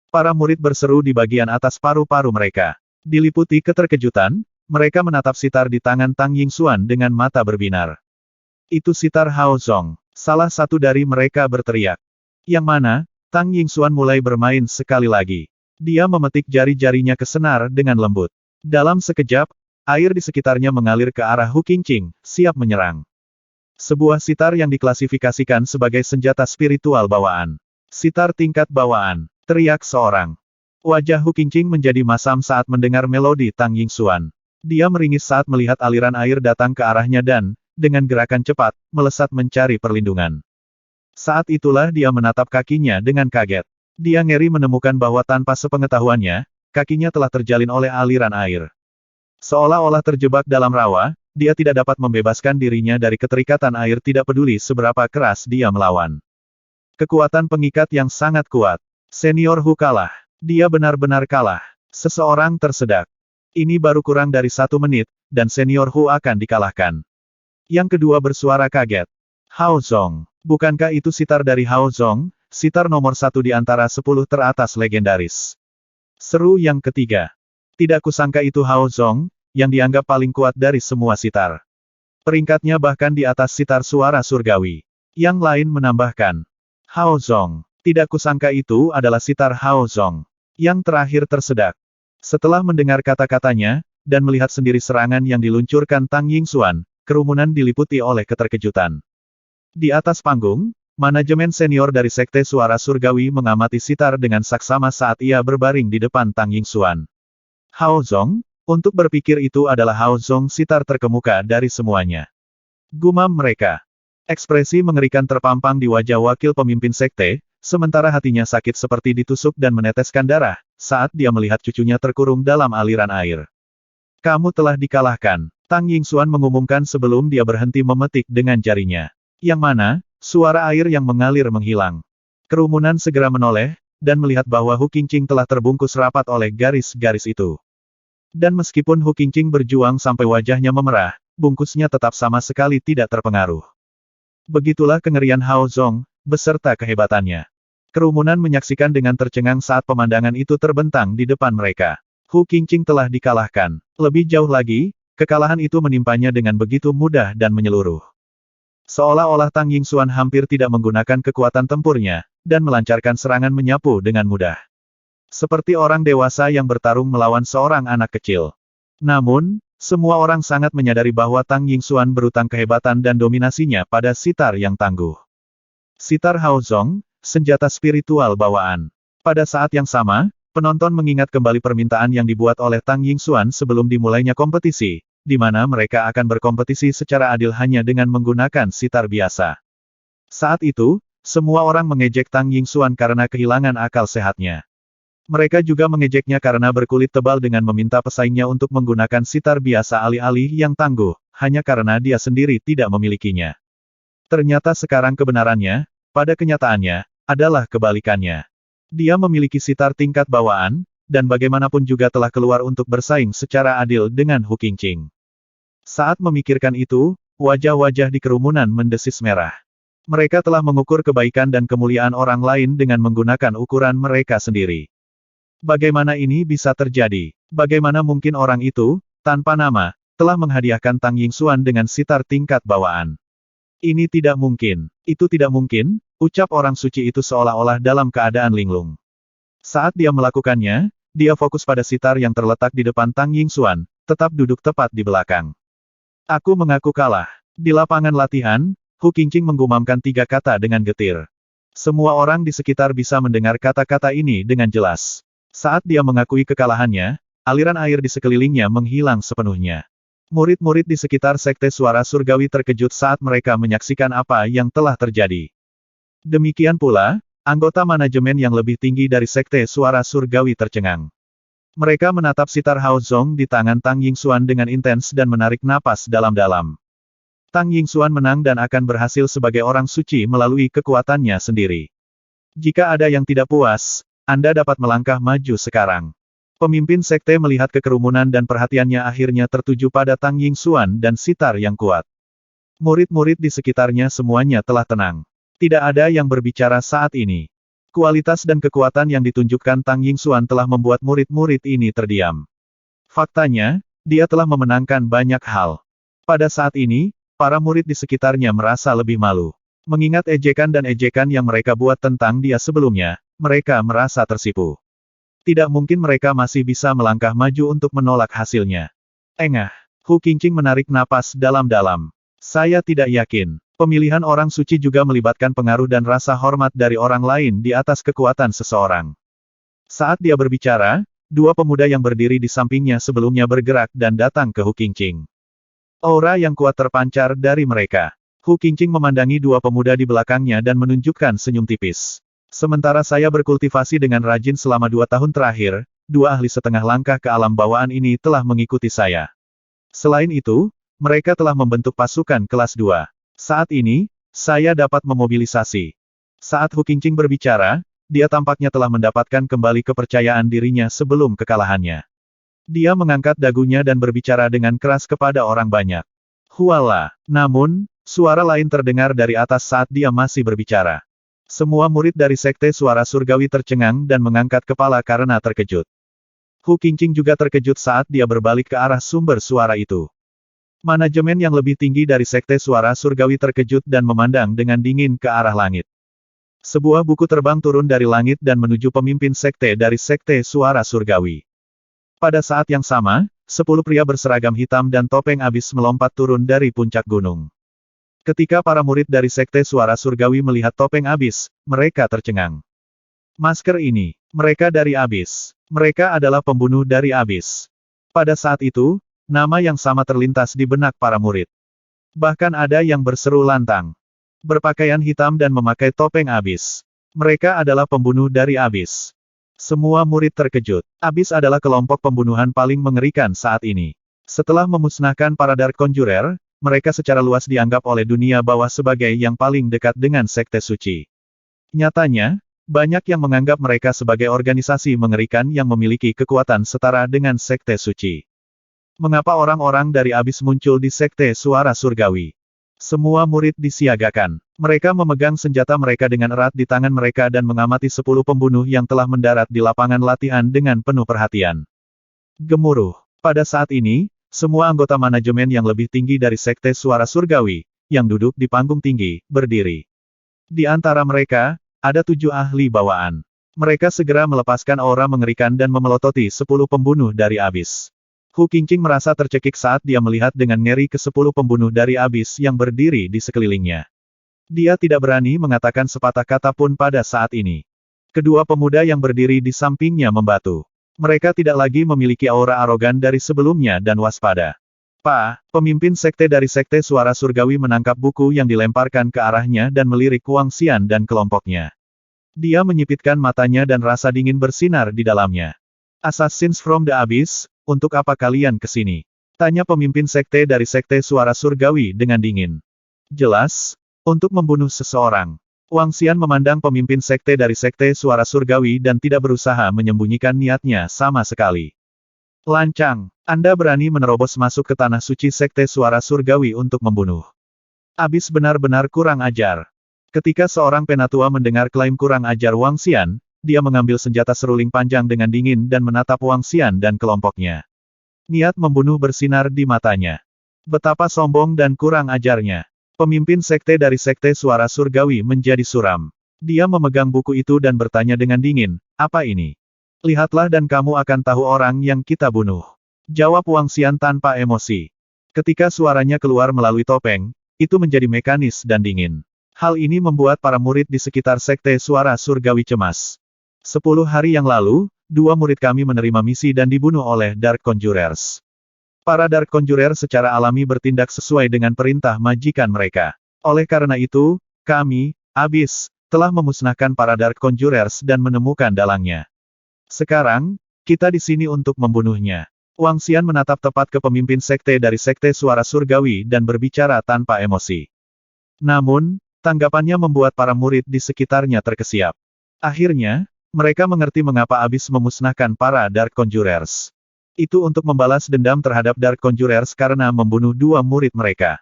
Para murid berseru di bagian atas paru-paru mereka. Diliputi keterkejutan, mereka menatap sitar di tangan Tang Yingxuan dengan mata berbinar. Itu sitar Hao Zong. Salah satu dari mereka berteriak. Yang mana? Tang Yingxuan mulai bermain sekali lagi. Dia memetik jari-jarinya ke senar dengan lembut. Dalam sekejap, air di sekitarnya mengalir ke arah Hu Qingqing, siap menyerang. Sebuah sitar yang diklasifikasikan sebagai senjata spiritual bawaan. Sitar tingkat bawaan, teriak seorang. Wajah Hu Qingqing menjadi masam saat mendengar melodi Tang Yingxuan. Dia meringis saat melihat aliran air datang ke arahnya dan, dengan gerakan cepat, melesat mencari perlindungan. Saat itulah dia menatap kakinya dengan kaget. Dia ngeri menemukan bahwa tanpa sepengetahuannya, kakinya telah terjalin oleh aliran air. Seolah-olah terjebak dalam rawa, dia tidak dapat membebaskan dirinya dari keterikatan air tidak peduli seberapa keras dia melawan. Kekuatan pengikat yang sangat kuat. Senior Hu kalah. Dia benar-benar kalah. Seseorang tersedak. Ini baru kurang dari 1 menit, dan Senior Hu akan dikalahkan. Yang kedua bersuara kaget. Hao Zong. Bukankah itu sitar dari Hao Zong? Sitar nomor 1 di antara 10 teratas legendaris. Seru yang ketiga. Tidak kusangka itu Hao Zong, yang dianggap paling kuat dari semua sitar. Peringkatnya bahkan di atas sitar suara surgawi. Yang lain menambahkan. Hao Zong. Tidak kusangka itu adalah sitar Hao Zong. Yang terakhir tersedak. Setelah mendengar kata-katanya, dan melihat sendiri serangan yang diluncurkan Tang Yingxuan, kerumunan diliputi oleh keterkejutan. Di atas panggung, manajemen senior dari Sekte Suara Surgawi mengamati sitar dengan saksama saat ia berbaring di depan Tang Yingxuan. Hao Zong, untuk berpikir itu adalah Hao Zong sitar terkemuka dari semuanya. Gumam mereka. Ekspresi mengerikan terpampang di wajah wakil pemimpin sekte, sementara hatinya sakit seperti ditusuk dan meneteskan darah, saat dia melihat cucunya terkurung dalam aliran air. Kamu telah dikalahkan, Tang Yingxuan mengumumkan sebelum dia berhenti memetik dengan jarinya. Yang mana? Suara air yang mengalir menghilang. Kerumunan segera menoleh, dan melihat bahwa Hu Qingqing telah terbungkus rapat oleh garis-garis itu. Dan meskipun Hu Qingqing berjuang sampai wajahnya memerah, bungkusnya tetap sama sekali tidak terpengaruh. Begitulah kengerian Hao Zong, beserta kehebatannya. Kerumunan menyaksikan dengan tercengang saat pemandangan itu terbentang di depan mereka. Hu Qingqing telah dikalahkan. Lebih jauh lagi, kekalahan itu menimpanya dengan begitu mudah dan menyeluruh. Seolah-olah Tang Yingxuan hampir tidak menggunakan kekuatan tempurnya, dan melancarkan serangan menyapu dengan mudah. Seperti orang dewasa yang bertarung melawan seorang anak kecil. Namun, semua orang sangat menyadari bahwa Tang Yingxuan berutang kehebatan dan dominasinya pada sitar yang tangguh. Sitar Hao Zong, senjata spiritual bawaan. Pada saat yang sama, penonton mengingat kembali permintaan yang dibuat oleh Tang Yingxuan sebelum dimulainya kompetisi, di mana mereka akan berkompetisi secara adil hanya dengan menggunakan sitar biasa. Saat itu, semua orang mengejek Tang Yingxuan karena kehilangan akal sehatnya. Mereka juga mengejeknya karena berkulit tebal dengan meminta pesaingnya untuk menggunakan sitar biasa alih-alih yang tangguh, hanya karena dia sendiri tidak memilikinya. Ternyata sekarang kebenarannya, pada kenyataannya, adalah kebalikannya. Dia memiliki sitar tingkat bawaan, dan bagaimanapun juga telah keluar untuk bersaing secara adil dengan Hu Qingqing. Saat memikirkan itu, wajah-wajah di kerumunan mendesis merah. Mereka telah mengukur kebaikan dan kemuliaan orang lain dengan menggunakan ukuran mereka sendiri. Bagaimana ini bisa terjadi? Bagaimana mungkin orang itu, tanpa nama, telah menghadiahkan Tang Yingxuan dengan sitar tingkat bawaan? Ini tidak mungkin. Itu tidak mungkin, ucap orang suci itu seolah-olah dalam keadaan linglung. Saat dia melakukannya, dia fokus pada sitar yang terletak di depan Tang Yingxuan, tetap duduk tepat di belakang. Aku mengaku kalah. Di lapangan latihan, Hu Qingqing menggumamkan 3 kata dengan getir. Semua orang di sekitar bisa mendengar kata-kata ini dengan jelas. Saat dia mengakui kekalahannya, aliran air di sekelilingnya menghilang sepenuhnya. Murid-murid di sekitar Sekte Suara Surgawi terkejut saat mereka menyaksikan apa yang telah terjadi. Demikian pula, anggota manajemen yang lebih tinggi dari Sekte Suara Surgawi tercengang. Mereka menatap sitar Hao Zong di tangan Tang Yingxuan dengan intens dan menarik napas dalam-dalam. Tang Yingxuan menang dan akan berhasil sebagai orang suci melalui kekuatannya sendiri. Jika ada yang tidak puas, Anda dapat melangkah maju sekarang. Pemimpin sekte melihat kekerumunan dan perhatiannya akhirnya tertuju pada Tang Yingxuan dan sitar yang kuat. Murid-murid di sekitarnya semuanya telah tenang. Tidak ada yang berbicara saat ini. Kualitas dan kekuatan yang ditunjukkan Tang Yingxuan telah membuat murid-murid ini terdiam. Faktanya, dia telah memenangkan banyak hal. Pada saat ini, para murid di sekitarnya merasa lebih malu. Mengingat ejekan dan ejekan yang mereka buat tentang dia sebelumnya, mereka merasa tersipu. Tidak mungkin mereka masih bisa melangkah maju untuk menolak hasilnya. Engah, Hu Qingqing menarik napas dalam-dalam. Saya tidak yakin. Pemilihan orang suci juga melibatkan pengaruh dan rasa hormat dari orang lain di atas kekuatan seseorang. Saat dia berbicara, 2 pemuda yang berdiri di sampingnya sebelumnya bergerak dan datang ke Hu Qingqing. Aura yang kuat terpancar dari mereka. Hu Qingqing memandangi 2 pemuda di belakangnya dan menunjukkan senyum tipis. Sementara saya berkultivasi dengan rajin selama 2 tahun terakhir, 2 ahli setengah langkah ke alam bawaan ini telah mengikuti saya. Selain itu, mereka telah membentuk pasukan kelas 2. Saat ini, saya dapat memobilisasi. Saat Hu Qingqing berbicara, dia tampaknya telah mendapatkan kembali kepercayaan dirinya sebelum kekalahannya. Dia mengangkat dagunya dan berbicara dengan keras kepada orang banyak. Huala. Namun, suara lain terdengar dari atas saat dia masih berbicara. Semua murid dari Sekte Suara Surgawi tercengang dan mengangkat kepala karena terkejut. Hu Qingqing juga terkejut saat dia berbalik ke arah sumber suara itu. Manajemen yang lebih tinggi dari Sekte Suara Surgawi terkejut dan memandang dengan dingin ke arah langit. Sebuah buku terbang turun dari langit dan menuju pemimpin sekte dari Sekte Suara Surgawi. Pada saat yang sama, 10 pria berseragam hitam dan topeng abis melompat turun dari puncak gunung. Ketika para murid dari Sekte Suara Surgawi melihat topeng abis, mereka tercengang. Masker ini, mereka dari abis. Mereka adalah pembunuh dari abis. Pada saat itu, nama yang sama terlintas di benak para murid. Bahkan ada yang berseru lantang. Berpakaian hitam dan memakai topeng abis. Mereka adalah pembunuh dari abis. Semua murid terkejut. Abis adalah kelompok pembunuhan paling mengerikan saat ini. Setelah memusnahkan para Dark Conjurer, mereka secara luas dianggap oleh dunia bawah sebagai yang paling dekat dengan Sekte Suci. Nyatanya, banyak yang menganggap mereka sebagai organisasi mengerikan yang memiliki kekuatan setara dengan Sekte Suci. Mengapa orang-orang dari abis muncul di Sekte Suara Surgawi? Semua murid disiagakan. Mereka memegang senjata mereka dengan erat di tangan mereka dan mengamati 10 pembunuh yang telah mendarat di lapangan latihan dengan penuh perhatian. Gemuruh. Pada saat ini, semua anggota manajemen yang lebih tinggi dari Sekte Suara Surgawi, yang duduk di panggung tinggi, berdiri. Di antara mereka, ada 7 ahli bawaan. Mereka segera melepaskan aura mengerikan dan memelototi 10 pembunuh dari abis. Hu Qingqing merasa tercekik saat dia melihat dengan ngeri ke-10 pembunuh dari abis yang berdiri di sekelilingnya. Dia tidak berani mengatakan sepatah kata pun pada saat ini. Kedua pemuda yang berdiri di sampingnya membatu. Mereka tidak lagi memiliki aura arogan dari sebelumnya dan waspada. Pemimpin sekte dari Sekte Suara Surgawi menangkap buku yang dilemparkan ke arahnya dan melirik Wang Xian dan kelompoknya. Dia menyipitkan matanya dan rasa dingin bersinar di dalamnya. Assassins from the Abyss, untuk apa kalian kesini? Tanya pemimpin sekte dari Sekte Suara Surgawi dengan dingin. Jelas, untuk membunuh seseorang. Wang Xian memandang pemimpin sekte dari Sekte Suara Surgawi dan tidak berusaha menyembunyikan niatnya sama sekali. Lancang, Anda berani menerobos masuk ke tanah suci Sekte Suara Surgawi untuk membunuh. Abis benar-benar kurang ajar. Ketika seorang penatua mendengar klaim kurang ajar Wang Xian, dia mengambil senjata seruling panjang dengan dingin dan menatap Wang Xian dan kelompoknya. Niat membunuh bersinar di matanya. Betapa sombong dan kurang ajarnya. Pemimpin sekte dari Sekte Suara Surgawi menjadi suram. Dia memegang buku itu dan bertanya dengan dingin, "Apa ini?" "Lihatlah dan kamu akan tahu orang yang kita bunuh," jawab Wang Xian tanpa emosi. Ketika suaranya keluar melalui topeng, itu menjadi mekanis dan dingin. Hal ini membuat para murid di sekitar Sekte Suara Surgawi cemas. 10 hari yang lalu, 2 murid kami menerima misi dan dibunuh oleh Dark Conjurers. Para Dark Conjurer secara alami bertindak sesuai dengan perintah majikan mereka. Oleh karena itu, kami, Abyss, telah memusnahkan para Dark Conjurers dan menemukan dalangnya. Sekarang, kita di sini untuk membunuhnya. Wang Xian menatap tepat ke pemimpin sekte dari Sekte Suara Surgawi dan berbicara tanpa emosi. Namun, tanggapannya membuat para murid di sekitarnya terkesiap. Akhirnya, mereka mengerti mengapa Abyss memusnahkan para Dark Conjurers. Itu untuk membalas dendam terhadap Dark Conjurers karena membunuh 2 murid mereka.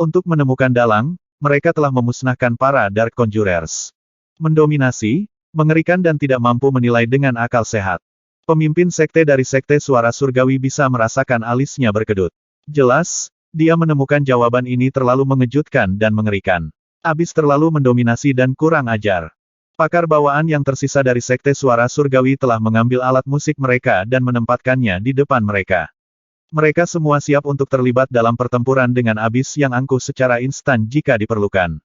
Untuk menemukan dalang, mereka telah memusnahkan para Dark Conjurers. Mendominasi, mengerikan dan tidak mampu menilai dengan akal sehat. Pemimpin sekte dari Sekte Suara Surgawi bisa merasakan alisnya berkedut. Jelas, dia menemukan jawaban ini terlalu mengejutkan dan mengerikan. Abyss terlalu mendominasi dan kurang ajar. Pakar bawaan yang tersisa dari Sekte Suara Surgawi telah mengambil alat musik mereka dan menempatkannya di depan mereka. Mereka semua siap untuk terlibat dalam pertempuran dengan Abyss yang angkuh secara instan jika diperlukan.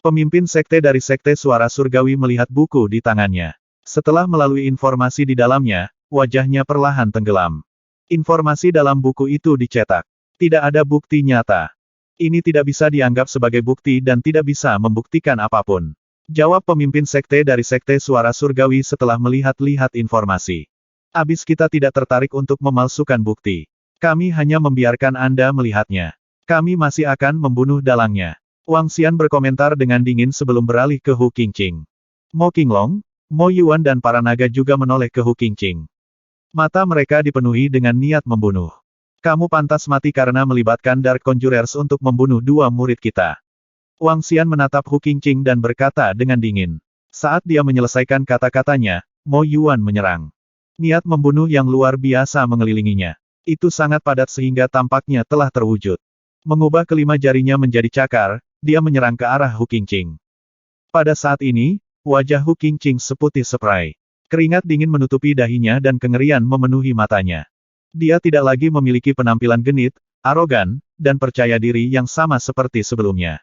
Pemimpin sekte dari Sekte Suara Surgawi melihat buku di tangannya. Setelah melalui informasi di dalamnya, wajahnya perlahan tenggelam. Informasi dalam buku itu dicetak. Tidak ada bukti nyata. Ini tidak bisa dianggap sebagai bukti dan tidak bisa membuktikan apapun. Jawab pemimpin sekte dari Sekte Suara Surgawi setelah melihat-lihat informasi. Abyss kita tidak tertarik untuk memalsukan bukti. Kami hanya membiarkan Anda melihatnya. Kami masih akan membunuh dalangnya. Wang Xian berkomentar dengan dingin sebelum beralih ke Hu Qingqing. Mo Qinglong, Mo Yuan dan para naga juga menoleh ke Hu Qingqing. Mata mereka dipenuhi dengan niat membunuh. Kamu pantas mati karena melibatkan Dark Conjurers untuk membunuh 2 murid kita. Wang Xian menatap Hu Qingqing dan berkata dengan dingin. Saat dia menyelesaikan kata-katanya, Mo Yuan menyerang. Niat membunuh yang luar biasa mengelilinginya. Itu sangat padat sehingga tampaknya telah terwujud. Mengubah kelima jarinya menjadi cakar, dia menyerang ke arah Hu Qingqing. Pada saat ini, wajah Hu Qingqing seputih seprai. Keringat dingin menutupi dahinya dan kengerian memenuhi matanya. Dia tidak lagi memiliki penampilan genit, arogan, dan percaya diri yang sama seperti sebelumnya.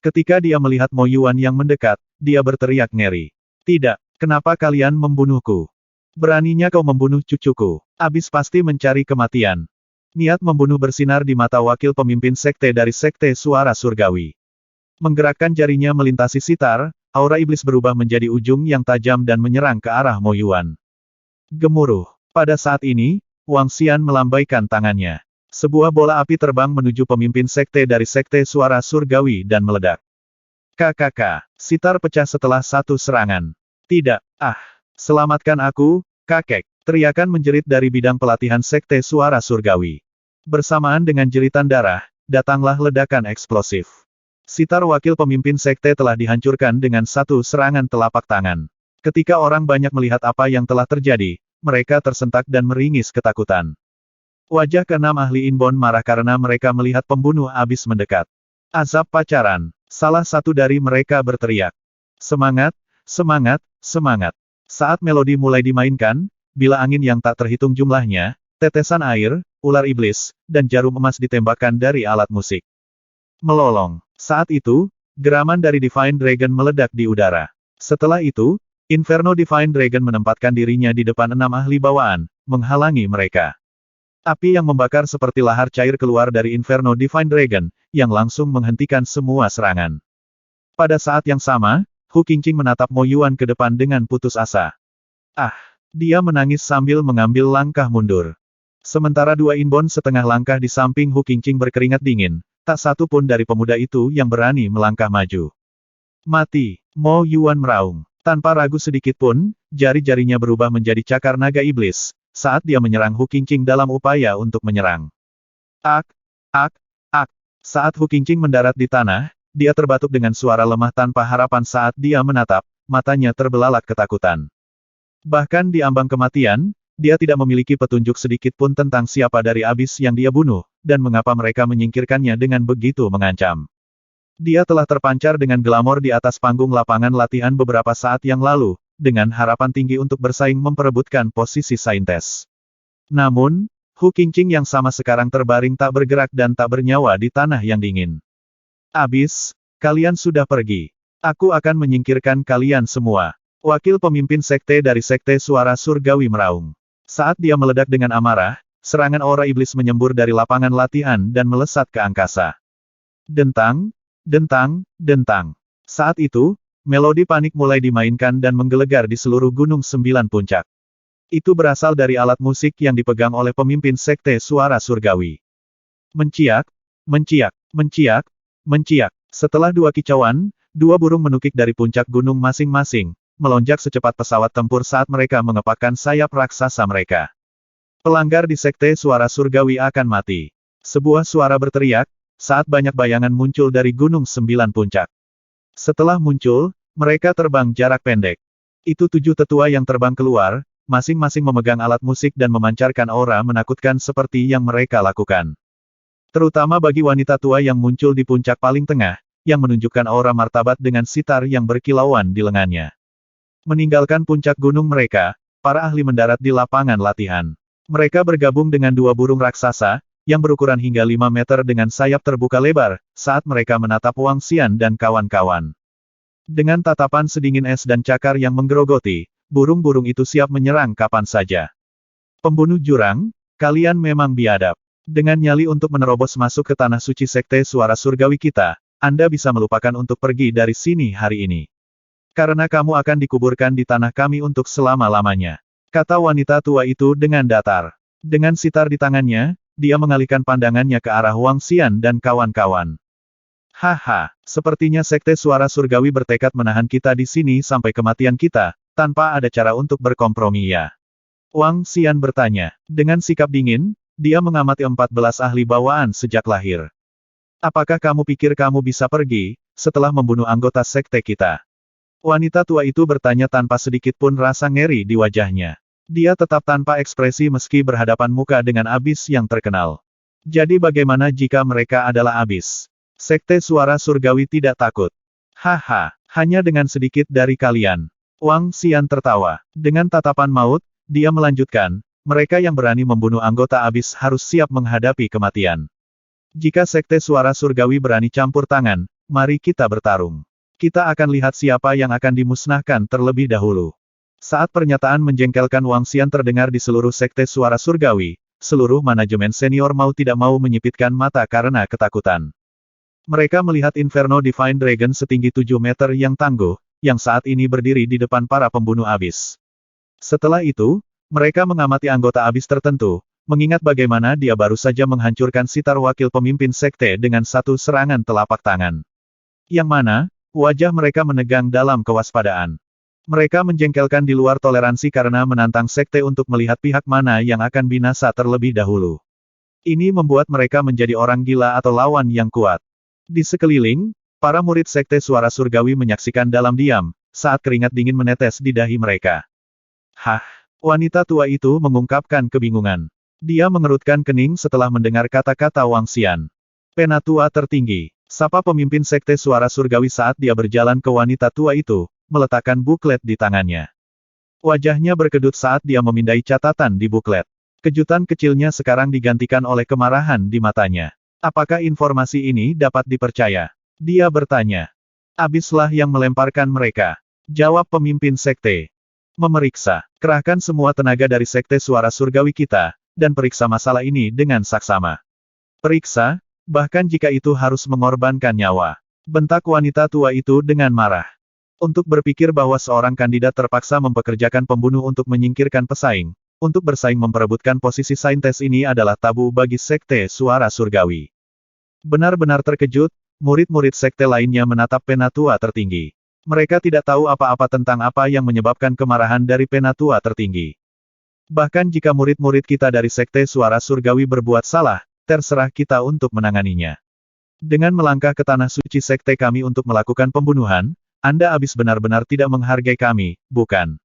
Ketika dia melihat Mo Yuan yang mendekat, dia berteriak ngeri. Tidak, kenapa kalian membunuhku? Beraninya kau membunuh cucuku. Abyss pasti mencari kematian. Niat membunuh bersinar di mata wakil pemimpin sekte dari Sekte Suara Surgawi. Menggerakkan jarinya melintasi sitar, aura iblis berubah menjadi ujung yang tajam dan menyerang ke arah Mo Yuan. Gemuruh. Pada saat ini, Wang Xian melambaikan tangannya. Sebuah bola api terbang menuju pemimpin sekte dari Sekte Suara Surgawi dan meledak. KKK. Sitar pecah setelah satu serangan. Tidak, selamatkan aku, kakek. Teriakan menjerit dari bidang pelatihan Sekte Suara Surgawi. Bersamaan dengan jeritan darah, datanglah ledakan eksplosif. Sitar wakil pemimpin sekte telah dihancurkan dengan satu serangan telapak tangan. Ketika orang banyak melihat apa yang telah terjadi, mereka tersentak dan meringis ketakutan. Wajah keenam ahli Inbon marah karena mereka melihat pembunuh Abyss mendekat. Azab pacaran. Salah satu dari mereka berteriak. Semangat, semangat, semangat. Saat melodi mulai dimainkan, bila angin yang tak terhitung jumlahnya, tetesan air, ular iblis, dan jarum emas ditembakkan dari alat musik. Melolong. Saat itu, geraman dari Divine Dragon meledak di udara. Setelah itu, Inferno Divine Dragon menempatkan dirinya di depan 6 ahli bawaan, menghalangi mereka. Api yang membakar seperti lahar cair keluar dari Inferno Divine Dragon, yang langsung menghentikan semua serangan. Pada saat yang sama, Hu Qingqing menatap Mo Yuan ke depan dengan putus asa. Dia menangis sambil mengambil langkah mundur. Sementara 2 Inbon setengah langkah di samping Hu Qingqing berkeringat dingin, tak satu pun dari pemuda itu yang berani melangkah maju. Mati, Mo Yuan meraung. Tanpa ragu sedikit pun, jari-jarinya berubah menjadi cakar naga iblis, saat dia menyerang Hu Qingqing dalam upaya untuk menyerang. Ak, ak, ak. Saat Hu Qingqing mendarat di tanah, dia terbatuk dengan suara lemah tanpa harapan saat dia menatap, matanya terbelalak ketakutan. Bahkan di ambang kematian, dia tidak memiliki petunjuk sedikit pun tentang siapa dari abis yang dia bunuh, dan mengapa mereka menyingkirkannya dengan begitu mengancam. Dia telah terpancar dengan glamor di atas panggung lapangan latihan beberapa saat yang lalu, dengan harapan tinggi untuk bersaing memperebutkan posisi saintes. Namun, Hu Qingqing yang sama sekarang terbaring tak bergerak dan tak bernyawa di tanah yang dingin. Abis, kalian sudah pergi. Aku akan menyingkirkan kalian semua. Wakil pemimpin sekte dari Sekte Suara Surgawi meraung. Saat dia meledak dengan amarah, serangan aura iblis menyembur dari lapangan latihan dan melesat ke angkasa. Dentang, dentang, dentang. Saat itu, melodi panik mulai dimainkan dan menggelegar di seluruh Gunung Sembilan Puncak. Itu berasal dari alat musik yang dipegang oleh pemimpin Sekte Suara Surgawi. Menciak, menciak, menciak, menciak. Setelah dua kicauan, dua burung menukik dari puncak gunung masing-masing, melonjak secepat pesawat tempur saat mereka mengepakkan sayap raksasa mereka. Pelanggar di Sekte Suara Surgawi akan mati. Sebuah suara berteriak, saat banyak bayangan muncul dari Gunung Sembilan Puncak. Setelah muncul, mereka terbang jarak pendek. Itu 7 tetua yang terbang keluar, masing-masing memegang alat musik dan memancarkan aura menakutkan seperti yang mereka lakukan. Terutama bagi wanita tua yang muncul di puncak paling tengah, yang menunjukkan aura martabat dengan sitar yang berkilauan di lengannya. Meninggalkan puncak gunung mereka, para ahli mendarat di lapangan latihan. Mereka bergabung dengan dua burung raksasa, yang berukuran hingga 5 meter dengan sayap terbuka lebar, saat mereka menatap Wang Xian dan kawan-kawan. Dengan tatapan sedingin es dan cakar yang menggerogoti, burung-burung itu siap menyerang kapan saja. Pembunuh jurang, kalian memang biadab. Dengan nyali untuk menerobos masuk ke tanah suci Sekte Suara Surgawi kita, Anda bisa melupakan untuk pergi dari sini hari ini. Karena kamu akan dikuburkan di tanah kami untuk selama-lamanya. Kata wanita tua itu dengan datar. Dengan sitar di tangannya, dia mengalihkan pandangannya ke arah Wang Xian dan kawan-kawan. Haha, sepertinya Sekte Suara Surgawi bertekad menahan kita di sini sampai kematian kita, tanpa ada cara untuk berkompromi ya. Wang Xian bertanya. Dengan sikap dingin, dia mengamati 14 ahli bawaan sejak lahir. Apakah kamu pikir kamu bisa pergi, setelah membunuh anggota sekte kita? Wanita tua itu bertanya tanpa sedikit pun rasa ngeri di wajahnya. Dia tetap tanpa ekspresi meski berhadapan muka dengan abis yang terkenal. Jadi bagaimana jika mereka adalah abis? Sekte Suara Surgawi tidak takut. Haha, hanya dengan sedikit dari kalian. Wang Xian tertawa. Dengan tatapan maut, dia melanjutkan, mereka yang berani membunuh anggota abis harus siap menghadapi kematian. Jika Sekte Suara Surgawi berani campur tangan, mari kita bertarung. Kita akan lihat siapa yang akan dimusnahkan terlebih dahulu. Saat pernyataan menjengkelkan Wang Xian terdengar di seluruh Sekte Suara Surgawi, seluruh manajemen senior mau tidak mau menyipitkan mata karena ketakutan. Mereka melihat Inferno Divine Dragon setinggi 7 meter yang tangguh, yang saat ini berdiri di depan para pembunuh abis. Setelah itu, mereka mengamati anggota abis tertentu, mengingat bagaimana dia baru saja menghancurkan sitar wakil pemimpin sekte dengan satu serangan telapak tangan. Yang mana, wajah mereka menegang dalam kewaspadaan. Mereka menjengkelkan di luar toleransi karena menantang sekte untuk melihat pihak mana yang akan binasa terlebih dahulu. Ini membuat mereka menjadi orang gila atau lawan yang kuat. Di sekeliling, para murid Sekte Suara Surgawi menyaksikan dalam diam, saat keringat dingin menetes di dahi mereka. Hah, wanita tua itu mengungkapkan kebingungan. Dia mengerutkan kening setelah mendengar kata-kata Wang Xian. Penatua tertinggi, sapa pemimpin Sekte Suara Surgawi saat dia berjalan ke wanita tua itu, meletakkan buklet di tangannya. Wajahnya berkedut saat dia memindai catatan di buklet. Kejutan kecilnya sekarang digantikan oleh kemarahan di matanya. Apakah informasi ini dapat dipercaya? Dia bertanya. Abislah yang melemparkan mereka. Jawab pemimpin sekte. Memeriksa. Kerahkan semua tenaga dari Sekte Suara Surgawi kita, dan periksa masalah ini dengan saksama. Periksa, bahkan jika itu harus mengorbankan nyawa. Bentak wanita tua itu dengan marah. Untuk berpikir bahwa seorang kandidat terpaksa mempekerjakan pembunuh untuk menyingkirkan pesaing, untuk bersaing memperebutkan posisi saintes ini adalah tabu bagi Sekte Suara Surgawi. Benar-benar terkejut, murid-murid sekte lainnya menatap penatua tertinggi. Mereka tidak tahu apa-apa tentang apa yang menyebabkan kemarahan dari penatua tertinggi. Bahkan jika murid-murid kita dari Sekte Suara Surgawi berbuat salah, terserah kita untuk menanganinya. Dengan melangkah ke tanah suci sekte kami untuk melakukan pembunuhan, Anda habis benar-benar tidak menghargai kami, bukan?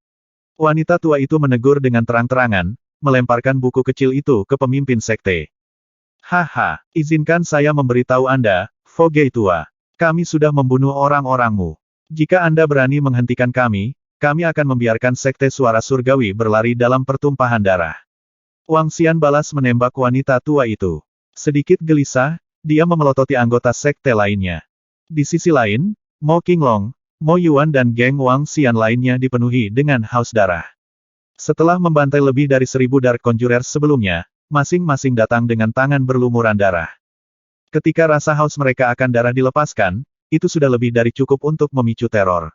Wanita tua itu menegur dengan terang-terangan, melemparkan buku kecil itu ke pemimpin sekte. Haha, izinkan saya memberitahu Anda, Fogey tua. Kami sudah membunuh orang-orangmu. Jika Anda berani menghentikan kami akan membiarkan Sekte Suara Surgawi berlari dalam pertumpahan darah. Wang Xian balas menembak wanita tua itu. Sedikit gelisah, dia memelototi anggota sekte lainnya. Di sisi lain, Mo Qinglong, Mo Yuan dan geng Wang Xian lainnya dipenuhi dengan haus darah. Setelah membantai lebih dari 1000 Dark Conjurers sebelumnya, masing-masing datang dengan tangan berlumuran darah. Ketika rasa haus mereka akan darah dilepaskan, itu sudah lebih dari cukup untuk memicu teror.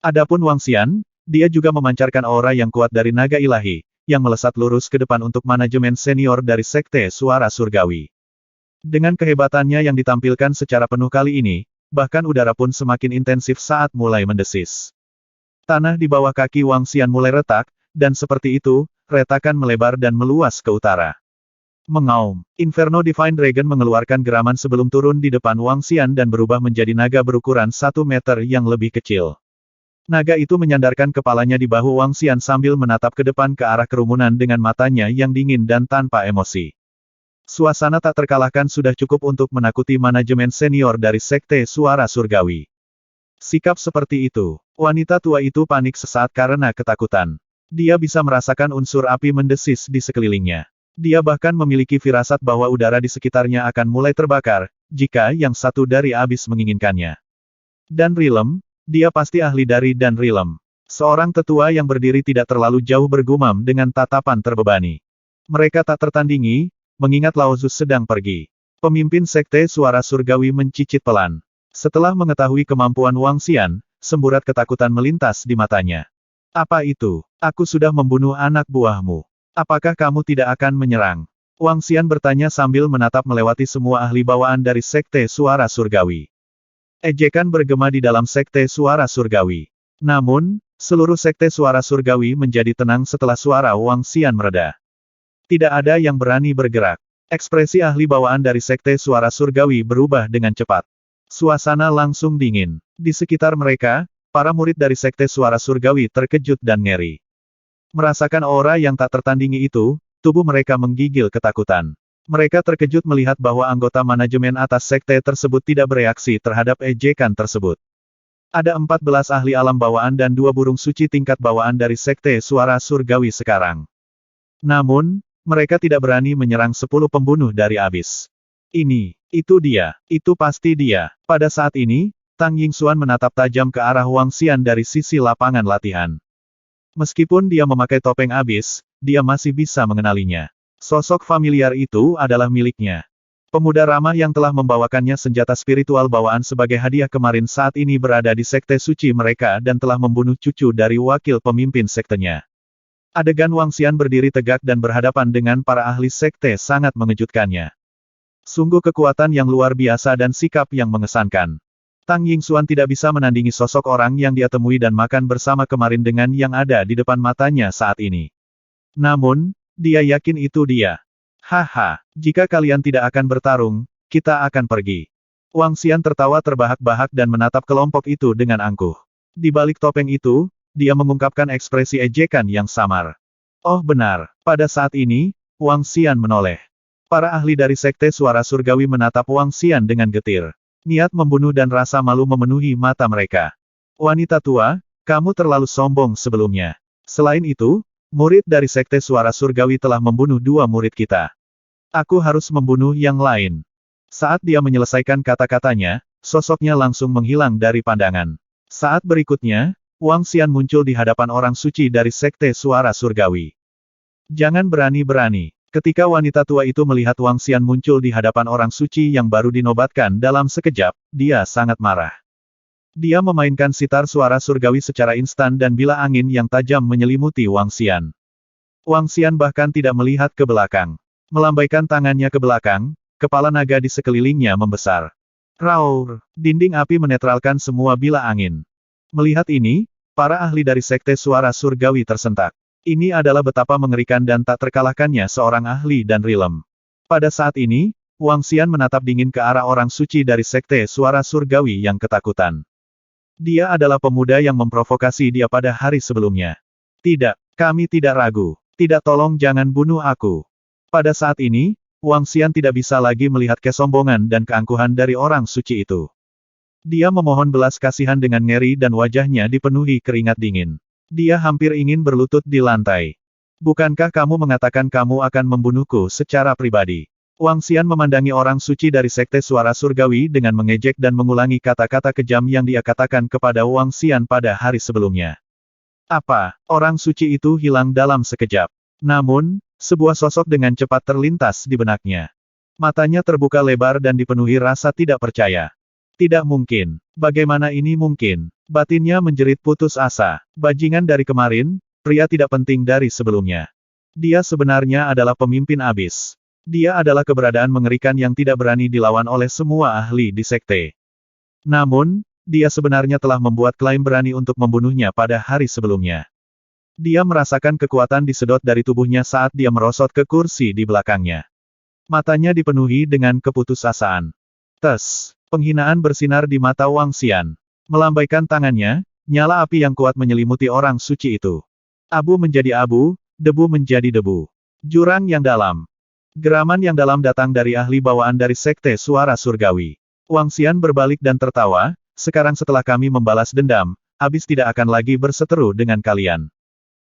Adapun Wang Xian, dia juga memancarkan aura yang kuat dari naga ilahi, yang melesat lurus ke depan untuk manajemen senior dari Sekte Suara Surgawi. Dengan kehebatannya yang ditampilkan secara penuh kali ini, bahkan udara pun semakin intensif saat mulai mendesis. Tanah di bawah kaki Wang Xian mulai retak, dan seperti itu, retakan melebar dan meluas ke utara. Mengaum, Inferno Divine Dragon mengeluarkan geraman sebelum turun di depan Wang Xian dan berubah menjadi naga berukuran 1 meter yang lebih kecil. Naga itu menyandarkan kepalanya di bahu Wang Xian sambil menatap ke depan ke arah kerumunan dengan matanya yang dingin dan tanpa emosi. Suasana tak terkalahkan sudah cukup untuk menakuti manajemen senior dari Sekte Suara Surgawi. Sikap seperti itu, wanita tua itu panik sesaat karena ketakutan. Dia bisa merasakan unsur api mendesis di sekelilingnya. Dia bahkan memiliki firasat bahwa udara di sekitarnya akan mulai terbakar, jika yang satu dari abis menginginkannya. Dan Rilem, dia pasti ahli dari Dan Rilem. Seorang tetua yang berdiri tidak terlalu jauh bergumam dengan tatapan terbebani. Mereka tak tertandingi, mengingat Lao Zu sedang pergi. Pemimpin Sekte Suara Surgawi mencicit pelan. Setelah mengetahui kemampuan Wang Xian, semburat ketakutan melintas di matanya. Apa itu? Aku sudah membunuh anak buahmu. Apakah kamu tidak akan menyerang? Wang Xian bertanya sambil menatap melewati semua ahli bawaan dari Sekte Suara Surgawi. Ejekan bergema di dalam Sekte Suara Surgawi. Namun, seluruh Sekte Suara Surgawi menjadi tenang setelah suara Wang Xian mereda. Tidak ada yang berani bergerak. Ekspresi ahli bawaan dari Sekte Suara Surgawi berubah dengan cepat. Suasana langsung dingin. Di sekitar mereka, para murid dari Sekte Suara Surgawi terkejut dan ngeri. Merasakan aura yang tak tertandingi itu, tubuh mereka menggigil ketakutan. Mereka terkejut melihat bahwa anggota manajemen atas sekte tersebut tidak bereaksi terhadap ejekan tersebut. Ada 14 ahli alam bawaan dan 2 burung suci tingkat bawaan dari Sekte Suara Surgawi sekarang. Namun, mereka tidak berani menyerang 10 pembunuh dari abis. Itu dia, itu pasti dia. Pada saat ini, Tang Yingxuan menatap tajam ke arah Wang Xian dari sisi lapangan latihan. Meskipun dia memakai topeng abis, dia masih bisa mengenalinya. Sosok familiar itu adalah miliknya. Pemuda ramah yang telah membawakannya senjata spiritual bawaan sebagai hadiah kemarin saat ini berada di sekte suci mereka dan telah membunuh cucu dari wakil pemimpin sektenya. Adegan Wang Xian berdiri tegak dan berhadapan dengan para ahli sekte sangat mengejutkannya. Sungguh kekuatan yang luar biasa dan sikap yang mengesankan. Tang Yingxuan tidak bisa menandingi sosok orang yang dia temui dan makan bersama kemarin dengan yang ada di depan matanya saat ini. Namun, dia yakin itu dia. Haha, jika kalian tidak akan bertarung, kita akan pergi. Wang Xian tertawa terbahak-bahak dan menatap kelompok itu dengan angkuh. Di balik topeng itu, dia mengungkapkan ekspresi ejekan yang samar. Oh benar, pada saat ini, Wang Xian menoleh. Para ahli dari Sekte Suara Surgawi menatap Wang Xian dengan getir. Niat membunuh dan rasa malu memenuhi mata mereka. Wanita tua, kamu terlalu sombong sebelumnya. Selain itu, murid dari Sekte Suara Surgawi telah membunuh 2 murid kita. Aku harus membunuh yang lain. Saat dia menyelesaikan kata-katanya, sosoknya langsung menghilang dari pandangan. Saat berikutnya, Wang Xian muncul di hadapan orang suci dari Sekte Suara Surgawi. Jangan berani-berani. Ketika wanita tua itu melihat Wang Xian muncul di hadapan orang suci yang baru dinobatkan dalam sekejap, dia sangat marah. Dia memainkan sitar suara surgawi secara instan dan bila angin yang tajam menyelimuti Wang Xian. Wang Xian bahkan tidak melihat ke belakang. Melambaikan tangannya ke belakang, kepala naga di sekelilingnya membesar. Raur, dinding api menetralkan semua bila angin. Melihat ini, para ahli dari Sekte Suara Surgawi tersentak. Ini adalah betapa mengerikan dan tak terkalahkannya seorang ahli dan rilem. Pada saat ini, Wang Xian menatap dingin ke arah orang suci dari Sekte Suara Surgawi yang ketakutan. Dia adalah pemuda yang memprovokasi dia pada hari sebelumnya. Tidak, kami tidak ragu. Tidak, tolong jangan bunuh aku. Pada saat ini, Wang Xian tidak bisa lagi melihat kesombongan dan keangkuhan dari orang suci itu. Dia memohon belas kasihan dengan ngeri dan wajahnya dipenuhi keringat dingin. Dia hampir ingin berlutut di lantai. Bukankah kamu mengatakan kamu akan membunuhku secara pribadi? Wang Xian memandangi orang suci dari Sekte Suara Surgawi dengan mengejek dan mengulangi kata-kata kejam yang dia katakan kepada Wang Xian pada hari sebelumnya. Apa? Orang suci itu hilang dalam sekejap. Namun, sebuah sosok dengan cepat terlintas di benaknya. Matanya terbuka lebar dan dipenuhi rasa tidak percaya. Tidak mungkin. Bagaimana ini mungkin? Batinnya menjerit putus asa. Bajingan dari kemarin, pria tidak penting dari sebelumnya. Dia sebenarnya adalah pemimpin abis. Dia adalah keberadaan mengerikan yang tidak berani dilawan oleh semua ahli di sekte. Namun, dia sebenarnya telah membuat klaim berani untuk membunuhnya pada hari sebelumnya. Dia merasakan kekuatan disedot dari tubuhnya saat dia merosot ke kursi di belakangnya. Matanya dipenuhi dengan keputusasaan. Tes. Penghinaan bersinar di mata Wang Xian. Melambaikan tangannya, nyala api yang kuat menyelimuti orang suci itu. Abu menjadi abu, debu menjadi debu. Jurang yang dalam. Geraman yang dalam datang dari ahli bawaan dari Sekte Suara Surgawi. Wang Xian berbalik dan tertawa, sekarang setelah kami membalas dendam, abis tidak akan lagi berseteru dengan kalian.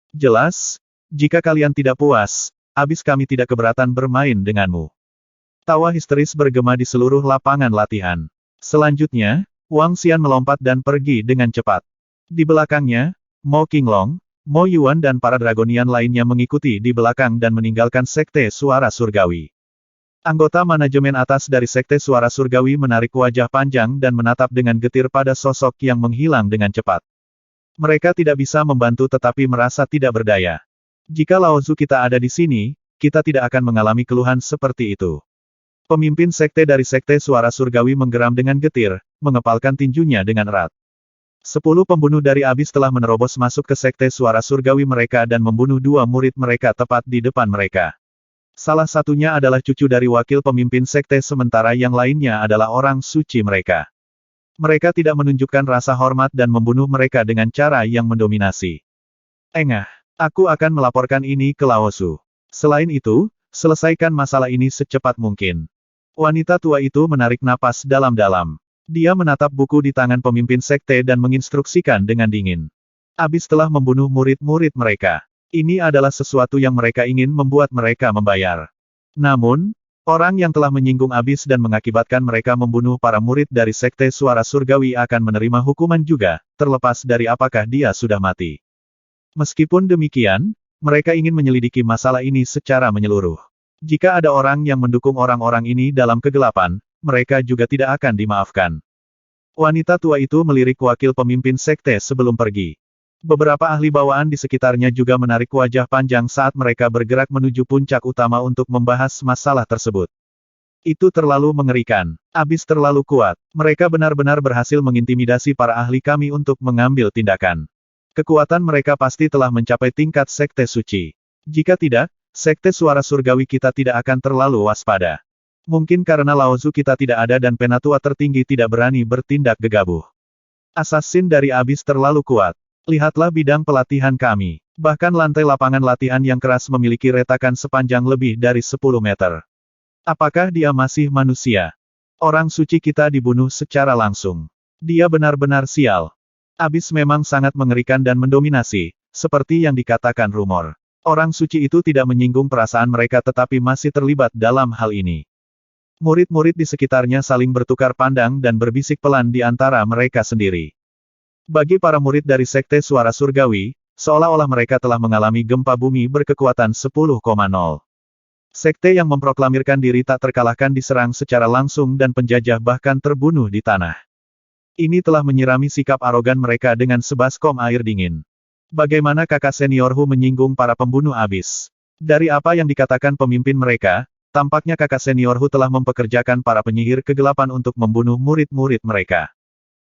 Jelas, jika kalian tidak puas, abis kami tidak keberatan bermain denganmu. Tawa histeris bergema di seluruh lapangan latihan. Selanjutnya, Wang Xian melompat dan pergi dengan cepat. Di belakangnya, Mo Qinglong, Mo Yuan dan para dragonian lainnya mengikuti di belakang dan meninggalkan Sekte Suara Surgawi. Anggota manajemen atas dari Sekte Suara Surgawi menarik wajah panjang dan menatap dengan getir pada sosok yang menghilang dengan cepat. Mereka tidak bisa membantu tetapi merasa tidak berdaya. Jika Lao Zu kita ada di sini, kita tidak akan mengalami keluhan seperti itu. Pemimpin sekte dari Sekte Suara Surgawi menggeram dengan getir, mengepalkan tinjunya dengan erat. 10 pembunuh dari abis telah menerobos masuk ke Sekte Suara Surgawi mereka dan membunuh 2 murid mereka tepat di depan mereka. Salah satunya adalah cucu dari wakil pemimpin sekte sementara yang lainnya adalah orang suci mereka. Mereka tidak menunjukkan rasa hormat dan membunuh mereka dengan cara yang mendominasi. Engah, aku akan melaporkan ini ke Lao Zu. Selain itu, selesaikan masalah ini secepat mungkin. Wanita tua itu menarik napas dalam-dalam. Dia menatap buku di tangan pemimpin sekte dan menginstruksikan dengan dingin. Abis telah membunuh murid-murid mereka. Ini adalah sesuatu yang mereka ingin membuat mereka membayar. Namun, orang yang telah menyinggung abis dan mengakibatkan mereka membunuh para murid dari Sekte Suara Surgawi akan menerima hukuman juga, terlepas dari apakah dia sudah mati. Meskipun demikian, mereka ingin menyelidiki masalah ini secara menyeluruh. Jika ada orang yang mendukung orang-orang ini dalam kegelapan, mereka juga tidak akan dimaafkan. Wanita tua itu melirik wakil pemimpin sekte sebelum pergi. Beberapa ahli bawaan di sekitarnya juga menarik wajah panjang saat mereka bergerak menuju puncak utama untuk membahas masalah tersebut. Itu terlalu mengerikan. Abis terlalu kuat. Mereka benar-benar berhasil mengintimidasi para ahli kami untuk mengambil tindakan. Kekuatan mereka pasti telah mencapai tingkat sekte suci. Jika tidak, Sekte Suara Surgawi kita tidak akan terlalu waspada. Mungkin karena Lao Zu kita tidak ada dan penatua tertinggi tidak berani bertindak gegabah. Assassin dari abis terlalu kuat. Lihatlah bidang pelatihan kami. Bahkan lantai lapangan latihan yang keras memiliki retakan sepanjang lebih dari 10 meter. Apakah dia masih manusia? Orang suci kita dibunuh secara langsung. Dia benar-benar sial. Abis memang sangat mengerikan dan mendominasi, seperti yang dikatakan rumor. Orang suci itu tidak menyinggung perasaan mereka tetapi masih terlibat dalam hal ini. Murid-murid di sekitarnya saling bertukar pandang dan berbisik pelan di antara mereka sendiri. Bagi para murid dari Sekte Suara Surgawi, seolah-olah mereka telah mengalami gempa bumi berkekuatan 10,0. Sekte yang memproklamirkan diri tak terkalahkan diserang secara langsung dan penjajah bahkan terbunuh di tanah. Ini telah menyirami sikap arogan mereka dengan sebaskom air dingin. Bagaimana kakak senior Hu menyinggung para pembunuh abis? Dari apa yang dikatakan pemimpin mereka, tampaknya kakak senior Hu telah mempekerjakan para penyihir kegelapan untuk membunuh murid-murid mereka.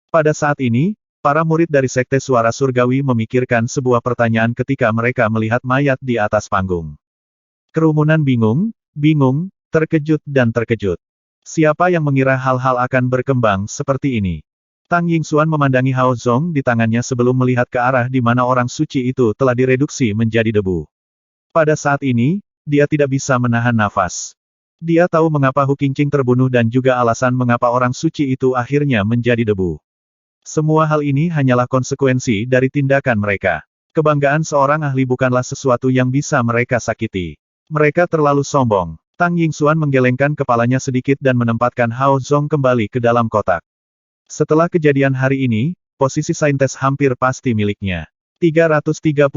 Pada saat ini, Para murid dari Sekte Suara Surgawi memikirkan sebuah pertanyaan ketika mereka melihat mayat di atas panggung. Kerumunan bingung, terkejut dan terkejut. Siapa yang mengira hal-hal akan berkembang seperti ini? Tang Yingxuan memandangi Hao Zong di tangannya sebelum melihat ke arah di mana orang suci itu telah direduksi menjadi debu. Pada saat ini, dia tidak bisa menahan nafas. Dia tahu mengapa Hu Qingqing terbunuh dan juga alasan mengapa orang suci itu akhirnya menjadi debu. Semua hal ini hanyalah konsekuensi dari tindakan mereka. Kebanggaan seorang ahli bukanlah sesuatu yang bisa mereka sakiti. Mereka terlalu sombong. Tang Yingxuan menggelengkan kepalanya sedikit dan menempatkan Hao Zong kembali ke dalam kotak. Setelah kejadian hari ini, posisi saintes hampir pasti miliknya. 330.